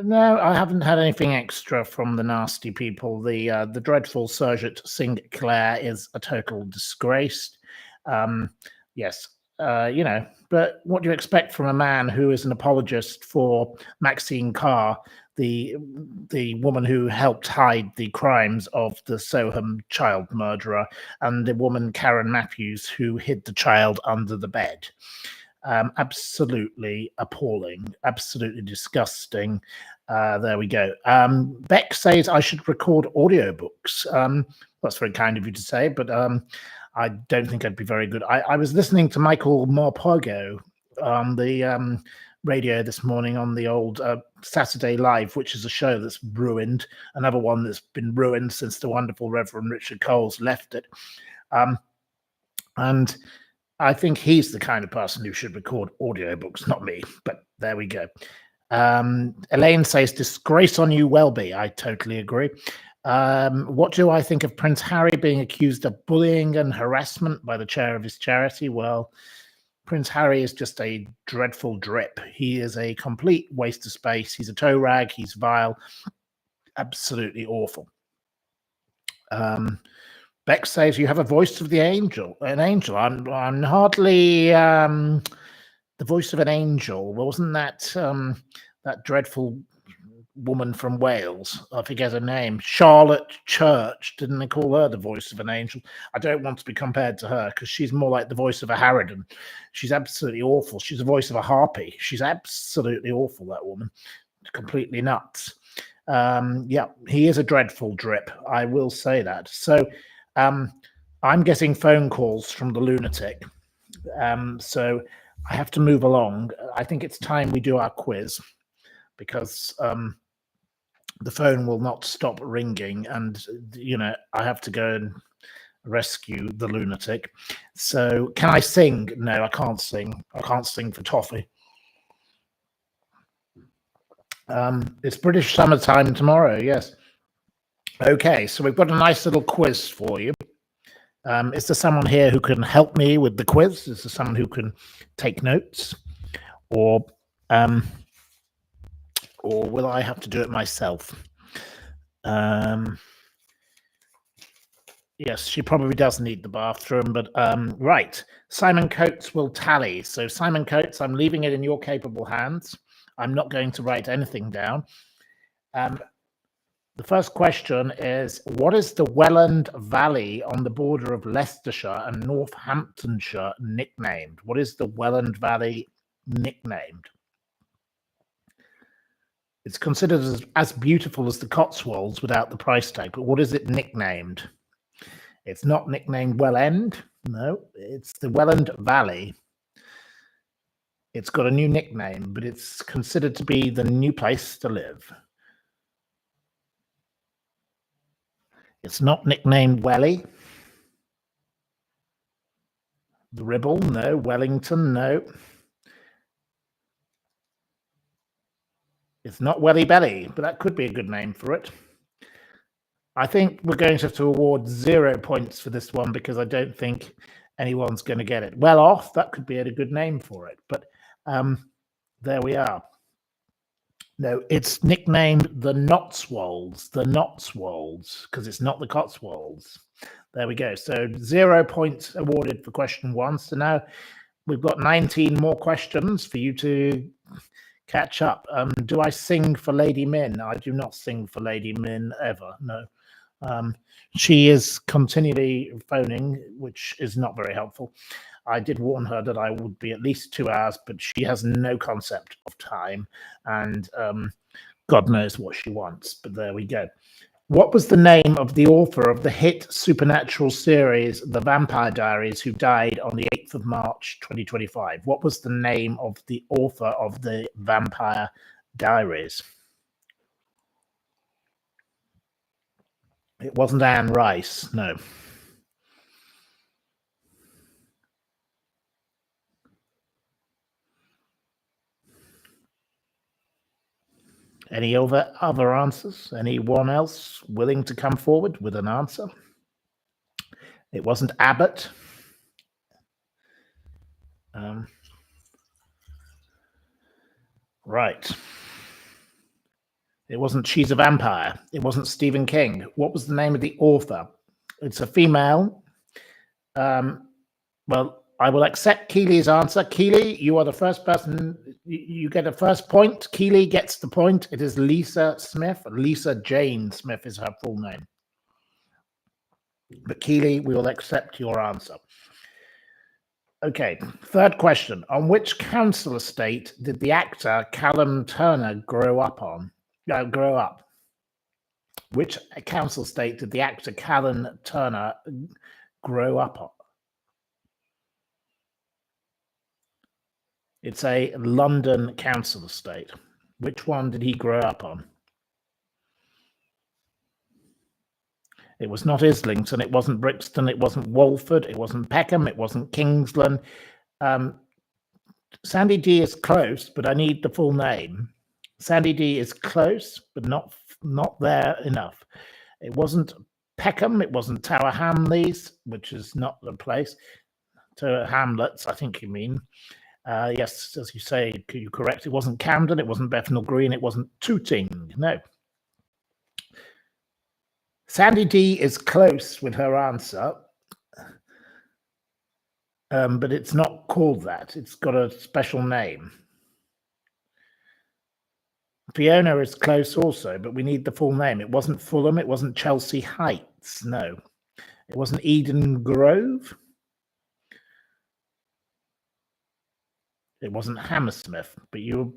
No, I haven't had anything extra from the nasty people. The dreadful Surjit Singh Clare is a total disgrace. Yes, but what do you expect from a man who is an apologist for Maxine Carr, the woman who helped hide the crimes of the Soham child murderer, and the woman Karen Matthews who hid the child under the bed? Absolutely appalling, absolutely disgusting. There we go. Beck says I should record audiobooks. That's very kind of you to say, but I don't think I'd be very good. I was listening to Michael Morpurgo on the radio this morning on the old Saturday Live, which is a show that's ruined, another one that's been ruined since the wonderful Reverend Richard Coles left it. And I think he's the kind of person who should record audiobooks, not me, but there we go. Elaine says, disgrace on you, Welby. I totally agree. What do I think of Prince Harry being accused of bullying and harassment by the chair of his charity? Well, Prince Harry is just a dreadful drip. He is a complete waste of space. He's a toe rag. He's vile. Absolutely awful. Beck says you have a voice of the angel. An angel. I'm hardly the voice of an angel. Wasn't that that dreadful woman from Wales? I forget her name. Charlotte Church. Didn't they call her the voice of an angel? I don't want to be compared to her because she's more like the voice of a harridan. She's absolutely awful. She's the voice of a harpy. She's absolutely awful, that woman. Completely nuts. Yeah, he is a dreadful drip. I will say that. So I'm getting phone calls from the lunatic. So I have to move along. I think it's time we do our quiz because the phone will not stop ringing, and I have to go and rescue the lunatic. So can I sing? No, I can't sing. I can't sing for toffee. It's British summertime tomorrow, yes. Okay, so we've got a nice little quiz for you. Is there someone here who can help me with the quiz? Is there someone who can take notes? Or will I have to do it myself? Yes, she probably does need the bathroom, but right. Simon Coates will tally. So Simon Coates, I'm leaving it in your capable hands. I'm not going to write anything down. The first question is, what is the Welland Valley on the border of Leicestershire and Northamptonshire nicknamed? What is the Welland Valley nicknamed? It's considered as beautiful as the Cotswolds without the price tag, but what is it nicknamed? It's not nicknamed Welland. No, it's the Welland Valley. It's got a new nickname, but it's considered to be the new place to live. It's not nicknamed Welly. The Ribble, no. Wellington, no. It's not Welly Belly, but that could be a good name for it. I think we're going to have to award 0 points for this one because I don't think anyone's going to get it. Well off, that could be a good name for it, but there we are. No, it's nicknamed the Knotswolds, because it's not the Cotswolds. There we go. So 0 points awarded for question 1. So now we've got 19 more questions for you to catch up. Do I sing for Lady Min? I do not sing for Lady Min ever, no. She is continually phoning, which is not very helpful. I did warn her that I would be at least 2 hours, but she has no concept of time, and God knows what she wants, but there we go. What was the name of the author of the hit supernatural series, The Vampire Diaries, who died on the 8th of March, 2025? What was the name of the author of The Vampire Diaries? It wasn't Anne Rice, no. Any other answers? Anyone else willing to come forward with an answer? It wasn't Abbott. Right. It wasn't She's a Vampire. It wasn't Stephen King. What was the name of the author? It's a female. Well, I will accept Keely's answer. Keely, you are the first person. You get a first point. Keely gets the point. It is Lisa Smith. Lisa Jane Smith is her full name. But Keely, we will accept your answer. Okay, third question. On which council estate did the actor Callum Turner grow up? Which council estate did the actor Callum Turner grow up on? It's a London council estate. Which one did he grow up on? It was not Islington, it wasn't Brixton, it wasn't Walford, it wasn't Peckham, it wasn't Kingsland. Sandy D is close, but I need the full name. Sandy D is close, but not there enough. It wasn't Peckham, it wasn't Tower Hamlets, which is not the place. Tower Hamlets, I think you mean. Yes, as you say, you're correct. It wasn't Camden, it wasn't Bethnal Green, it wasn't Tooting. No. Sandy D is close with her answer, but it's not called that. It's got a special name. Fiona is close also, but we need the full name. It wasn't Fulham, it wasn't Chelsea Heights, no. It wasn't Eden Grove. It wasn't Hammersmith, but you're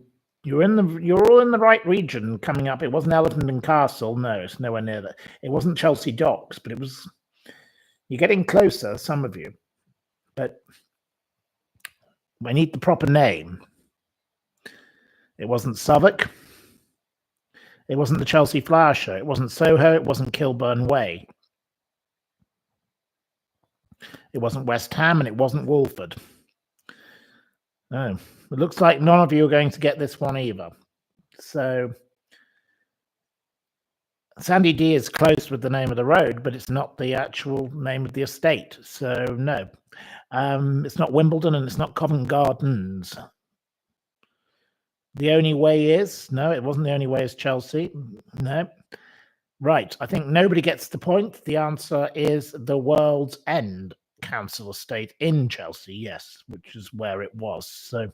all in the right region coming up. It wasn't Elephant Castle, no, it's nowhere near that. It wasn't Chelsea Docks, but it was. You're getting closer, some of you, but we need the proper name. It wasn't Southwark. It wasn't the Chelsea Flower Show. It wasn't Soho. It wasn't Kilburn Way. It wasn't West Ham, and it wasn't Walford. No, it looks like none of you are going to get this one either. So Sandy D is close with the name of the road, but it's not the actual name of the estate. So no, it's not Wimbledon and it's not Covent Gardens. The Only Way is, no, it wasn't The Only Way is Chelsea. No. Right, I think nobody gets the point. The answer is the World's End council estate in Chelsea, yes, which is where it was. So,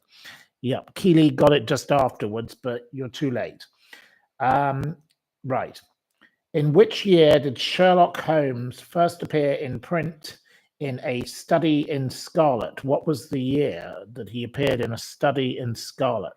yeah, Keely got it just afterwards, but you're too late. Right. In which year did Sherlock Holmes first appear in print in A Study in Scarlet? What was the year that he appeared in A Study in Scarlet?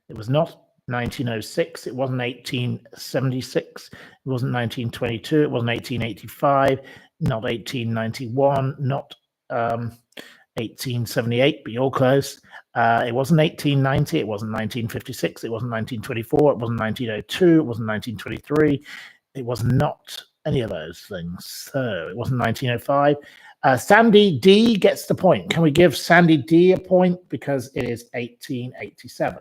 It was not 1906, it wasn't 1876, it wasn't 1922, it wasn't 1885, not 1891, not 1878, but you're close. It wasn't 1890, it wasn't 1956, it wasn't 1924, it wasn't 1902, it wasn't 1923, it was not any of those things. So it wasn't 1905. Sandy D gets the point. Can we give Sandy D a point? Because it is 1887.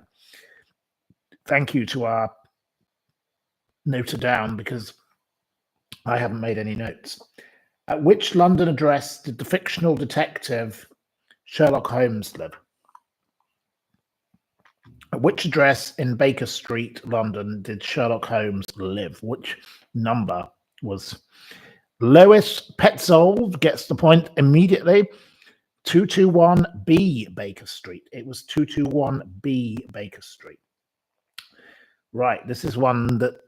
Thank you to our noter down because I haven't made any notes. At which London address did the fictional detective Sherlock Holmes live? At which address in Baker Street, London, did Sherlock Holmes live? Which number was Lois Petzold gets the point immediately. 221B Baker Street. It was 221B Baker Street. Right, this is one that,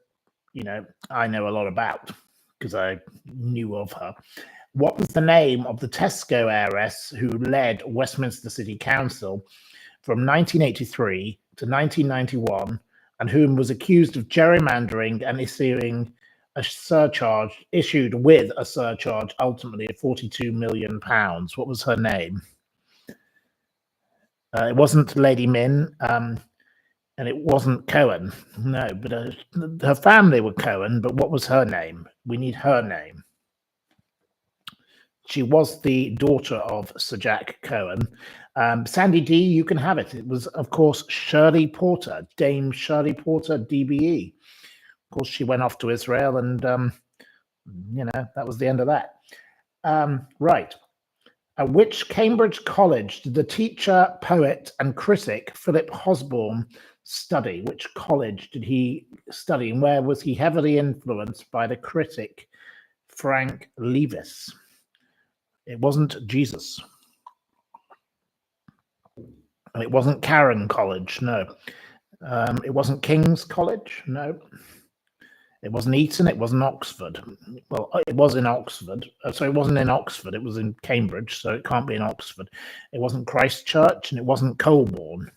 I know a lot about because I knew of her. What was the name of the Tesco heiress who led Westminster City Council from 1983 to 1991 and whom was accused of gerrymandering and issued with a surcharge ultimately of £42 million? What was her name? It wasn't Lady Min. And it wasn't Cohen, no, but her family were Cohen, but what was her name? We need her name. She was the daughter of Sir Jack Cohen. Sandy D, you can have it. It was, of course, Shirley Porter, Dame Shirley Porter, DBE. Of course, she went off to Israel and that was the end of that. Right. At which Cambridge college did the teacher, poet, and critic Philip Hosborne study? Which college did he study, and where was he heavily influenced by the critic Frank Levis? It wasn't Jesus. And it wasn't Karen College, no. It wasn't King's College, no. It wasn't Eton, it wasn't Oxford. Well, it was in Oxford. So it wasn't in Oxford, it was in Cambridge, so it can't be in Oxford. It wasn't Christ Church, and it wasn't Colborne.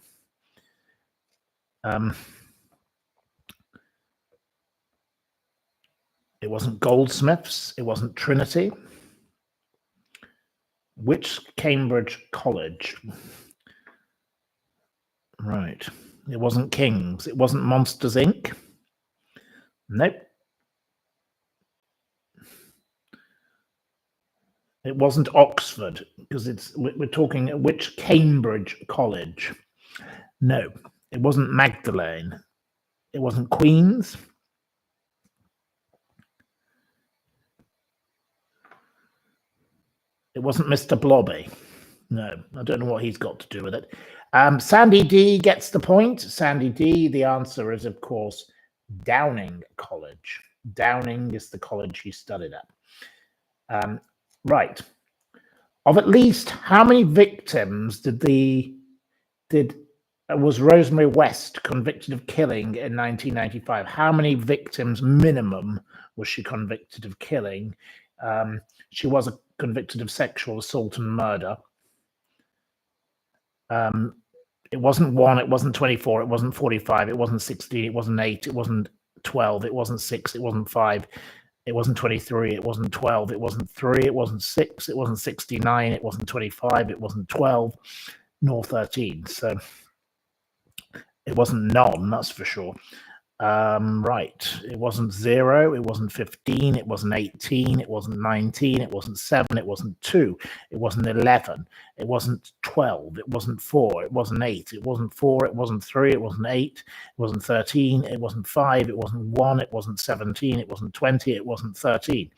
It wasn't Goldsmiths, it wasn't Trinity. Which Cambridge college? Right. It wasn't King's. It wasn't Monsters, Inc. Nope. It wasn't Oxford, because we're talking which Cambridge college? No. It wasn't Magdalene. It wasn't Queen's. It wasn't Mr. Blobby. No, I don't know what he's got to do with it. Sandy D gets the point. Sandy D, the answer is, of course, Downing College. Downing is the college he studied at. Right. Of at least how many victims was Rosemary West convicted of killing in 1995? How many victims minimum was she convicted of killing? She was convicted of sexual assault and murder. It wasn't 1, it wasn't 24, it wasn't 45, it wasn't 16, it wasn't 8, it wasn't 12, it wasn't 6, it wasn't 5, it wasn't 23, it wasn't 12, it wasn't 3, it wasn't 6, it wasn't 69, it wasn't 25, it wasn't 12, nor 13. So it wasn't none, that's for sure. Right. It wasn't 0, it wasn't 15, it wasn't 18, it wasn't 19, it wasn't 7, it wasn't 2, it wasn't 11, it wasn't 12, it wasn't 4, it wasn't 8, it wasn't 4, it wasn't 3, it wasn't 8, it wasn't 13, it wasn't 5, it wasn't 1, it wasn't 17, it wasn't 20, it wasn't 13,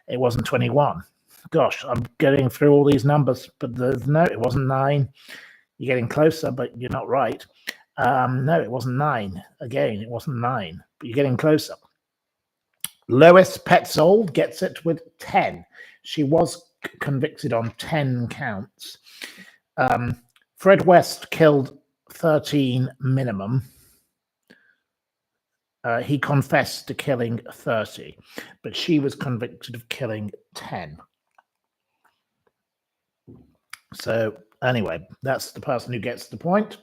it wasn't 21. Gosh, I'm getting through all these numbers, but no, it wasn't 9. You're getting closer, but you're not right. No, it wasn't 9. Again, it wasn't 9, but you're getting closer. Lois Petzold gets it with 10. She was convicted on 10 counts. Fred West killed 13 minimum. He confessed to killing 30, but she was convicted of killing 10. So anyway, that's the person who gets the point.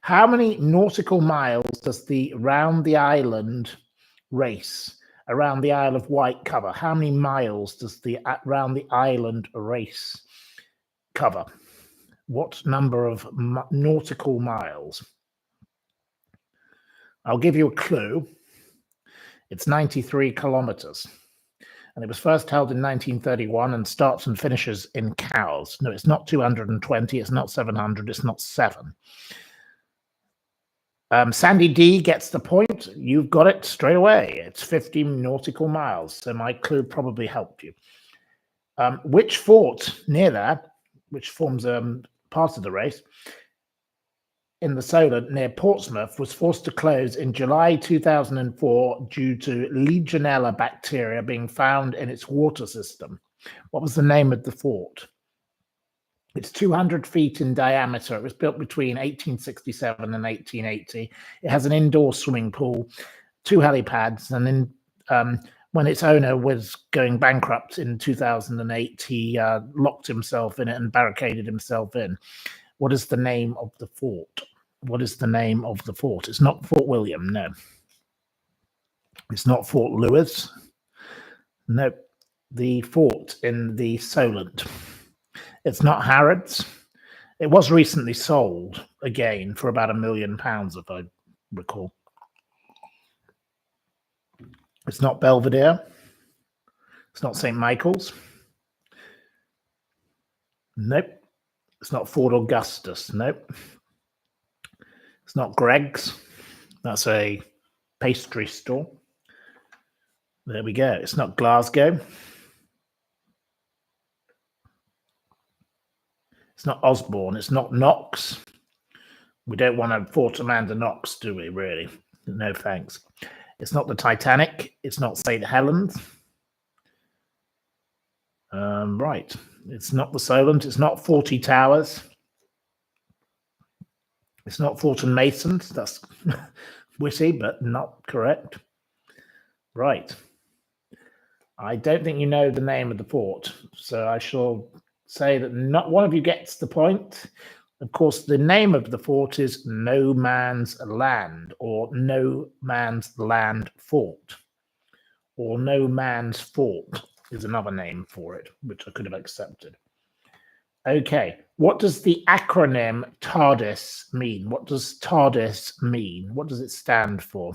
How many nautical miles does the Round the Island race around the Isle of Wight cover? How many miles does the Round the Island race cover? What number of nautical miles? I'll give you a clue. It's 93 kilometers. And it was first held in 1931 and starts and finishes in Cowes. No, it's not 220, it's not 700, it's not 7. Sandy D gets the point. You've got it straight away. It's 50 nautical miles. So my clue probably helped you. Which fort near there, which forms part of the race, in the Solent near Portsmouth, was forced to close in July 2004 due to Legionella bacteria being found in its water system? What was the name of the fort? It's 200 feet in diameter. It was built between 1867 and 1880. It has an indoor swimming pool, 2 helipads, and when its owner was going bankrupt in 2008, he locked himself in it and barricaded himself in. What is the name of the fort? What is the name of the fort? It's not Fort William, no. It's not Fort Lewis. No, the fort in the Solent. It's not Harrods. It was recently sold again for about £1 million, if I recall. It's not Belvedere. It's not St. Michael's. Nope. It's not Fort Augustus. Nope. It's not Greg's. That's a pastry store. There we go. It's not Glasgow. It's not Osborne. It's not Knox. We don't want to Fort Amanda Knox, do we, really? No thanks. It's not the Titanic. It's not St. Helens. Right. It's not the Solent. It's not 40 Towers. It's not Fortin Masons. That's witty, but not correct. Right. I don't think you know the name of the fort, so I shall say that not one of you gets the point. Of course, the name of the fort is No Man's Land, or No Man's Land Fort, or No Man's Fort is another name for it, which I could have accepted. Okay, what does the acronym TARDIS mean? What does TARDIS mean? What does it stand for?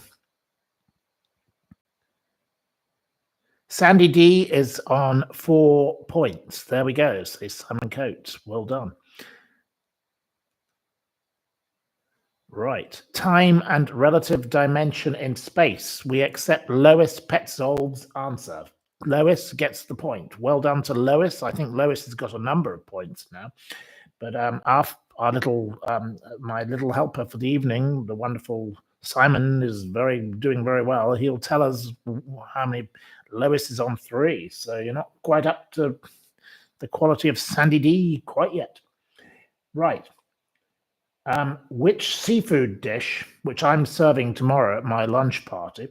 Sandy D is on 4 points. There we go. So Simon Coates, well done. Right. Time and relative dimension in space. We accept Lois Petzold's answer. Lois gets the point. Well done to Lois. I think Lois has got a number of points now. But our little, my little helper for the evening, the wonderful Simon, is doing very well. He'll tell us how many. Lois is on 3, so you're not quite up to the quality of Sandy D quite yet. Right. Which seafood dish, which I'm serving tomorrow at my lunch party,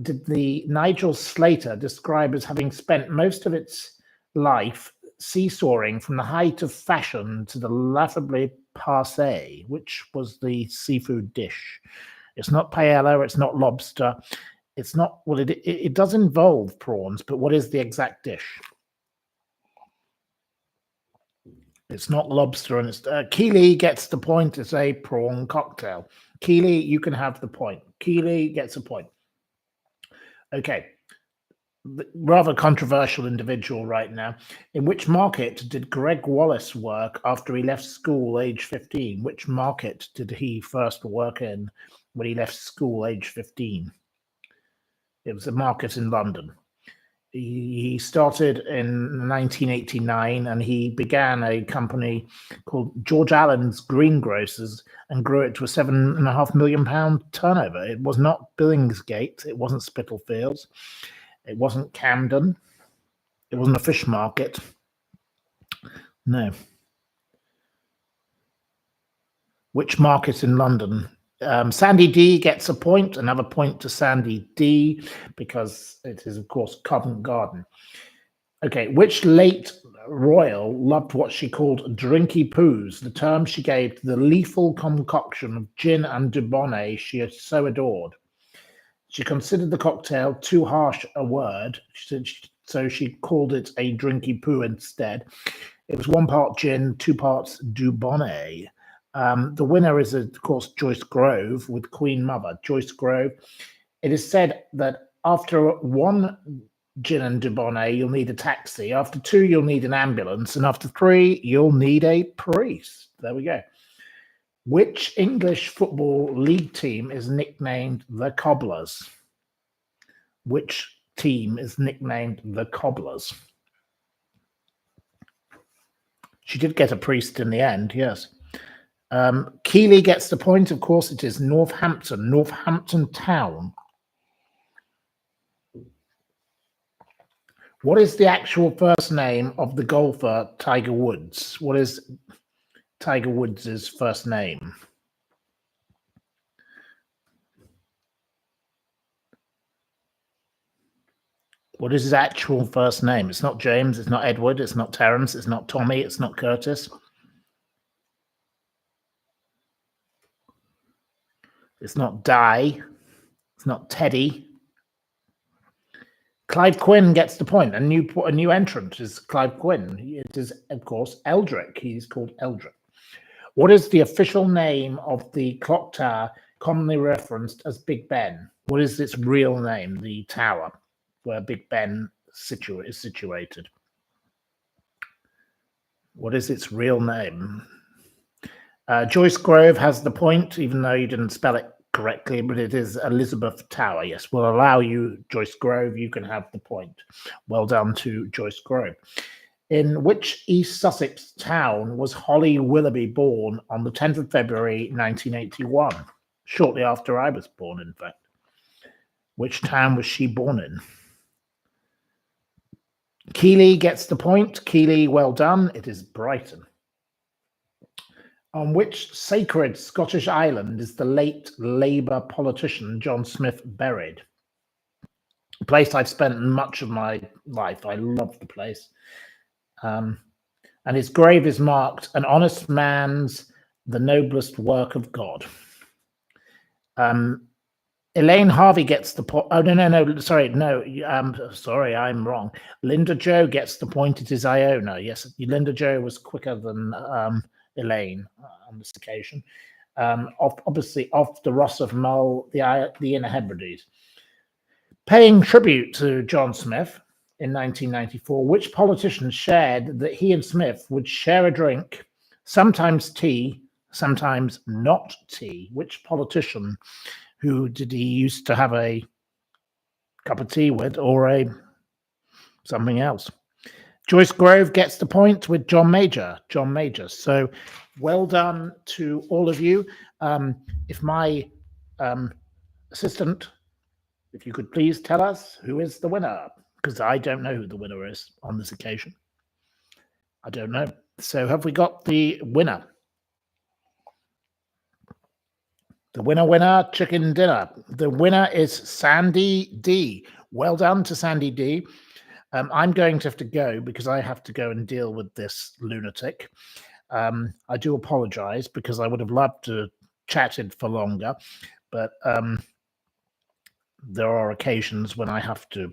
did the Nigel Slater describe as having spent most of its life seesawing from the height of fashion to the laughably passé? Which was the seafood dish? It's not paella, it's not lobster, it's not, well, it does involve prawns, but what is the exact dish? It's not lobster, and it's Keeley gets the point. It's a prawn cocktail. Keeley, you can have the point. Keeley gets a point. Okay. Rather controversial individual right now. In which market did Greg Wallace work after he left school age 15? Which market did he first work in when he left school age 15? It was a market in London. He started in 1989 and he began a company called George Allen's Greengrocers and grew it to a £7.5 million turnover. It was not Billingsgate, it wasn't Spitalfields, it wasn't Camden, it wasn't a fish market. No. Which market in London? Sandy D gets a point, another point to Sandy D, because it is, of course, Covent Garden. Okay, which late royal loved what she called drinky poos, the term she gave to the lethal concoction of gin and dubonnet she had so adored? She considered the cocktail too harsh a word, so she called it a drinky poo instead. It was 1 part gin, 2 parts dubonnet. The winner is, of course, Joyce Grove with Queen Mother. Joyce Grove. It is said that after 1 gin and dubonnet, you'll need a taxi. After 2, you'll need an ambulance. And after 3, you'll need a priest. There we go. Which English Football League team is nicknamed the Cobblers? Which team is nicknamed the Cobblers? She did get a priest in the end, yes. Keeley gets the point. Of course, it is Northampton Town. What is the actual first name of the golfer Tiger Woods? What is Tiger Woods' first name? What is his actual first name? It's not James, it's not Edward, it's not Terence, it's not Tommy, it's not Curtis. It's not Di. It's not Teddy. Clive Quinn gets the point. A new entrant is Clive Quinn. It is, of course, Eldrick. He's called Eldrick. What is the official name of the clock tower commonly referenced as Big Ben? What is its real name, the tower where Big Ben is situated? What is its real name? Joyce Grove has the point, even though you didn't spell it correctly, but it is Elizabeth Tower. Yes, we'll allow you, Joyce Grove. You can have the point. Well done to Joyce Grove. In which East Sussex town was Holly Willoughby born on the 10th of February 1981? Shortly after I was born, in fact. Which town was she born in? Keeley gets the point. Keeley, well done. It is Brighton. On which sacred Scottish island is the late Labour politician John Smith buried? A place I've spent much of my life. I love the place. And his grave is marked "An honest man's, the noblest work of God." Elaine Harvey gets the point. Oh, no. Sorry, I'm wrong. Linda Jo gets the point. It is Iona. Yes, Linda Jo was quicker than Elaine on this occasion. Obviously, off the Ross of Mull, the Inner Hebrides. Paying tribute to John Smith in 1994, which politician shared that he and Smith would share a drink, sometimes tea, sometimes not tea? Which politician? Who did he used to have a cup of tea with, or something else? Joyce Grove gets the point with John Major. John Major. So well done to all of you. If my assistant, if you could please tell us who is the winner, because I don't know who the winner is on this occasion. I don't know. So have we got the winner? The winner, chicken dinner. The winner is Sandy D. Well done to Sandy D. I'm going to have to go because I have to go and deal with this lunatic. I do apologize because I would have loved to chatted for longer, but there are occasions when I have to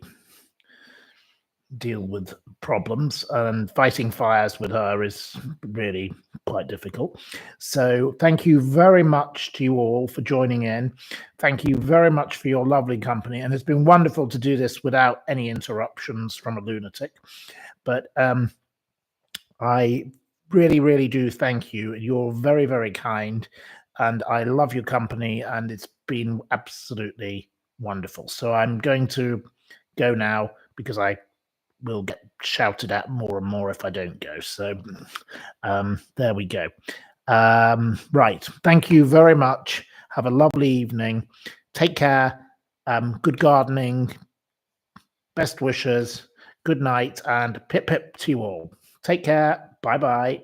deal with problems, and fighting fires with her is really quite difficult. So thank you very much to you all for joining in. Thank you very much for your lovely company, and it's been wonderful to do this without any interruptions from a lunatic. But I really do thank you. You're very, very kind, and I love your company, and it's been absolutely wonderful. So I'm going to go now because I will get shouted at more and more if I don't go. So there we go. Right. Thank you very much. Have a lovely evening. Take care. Good gardening. Best wishes. Good night, and pip pip to you all. Take care. Bye bye.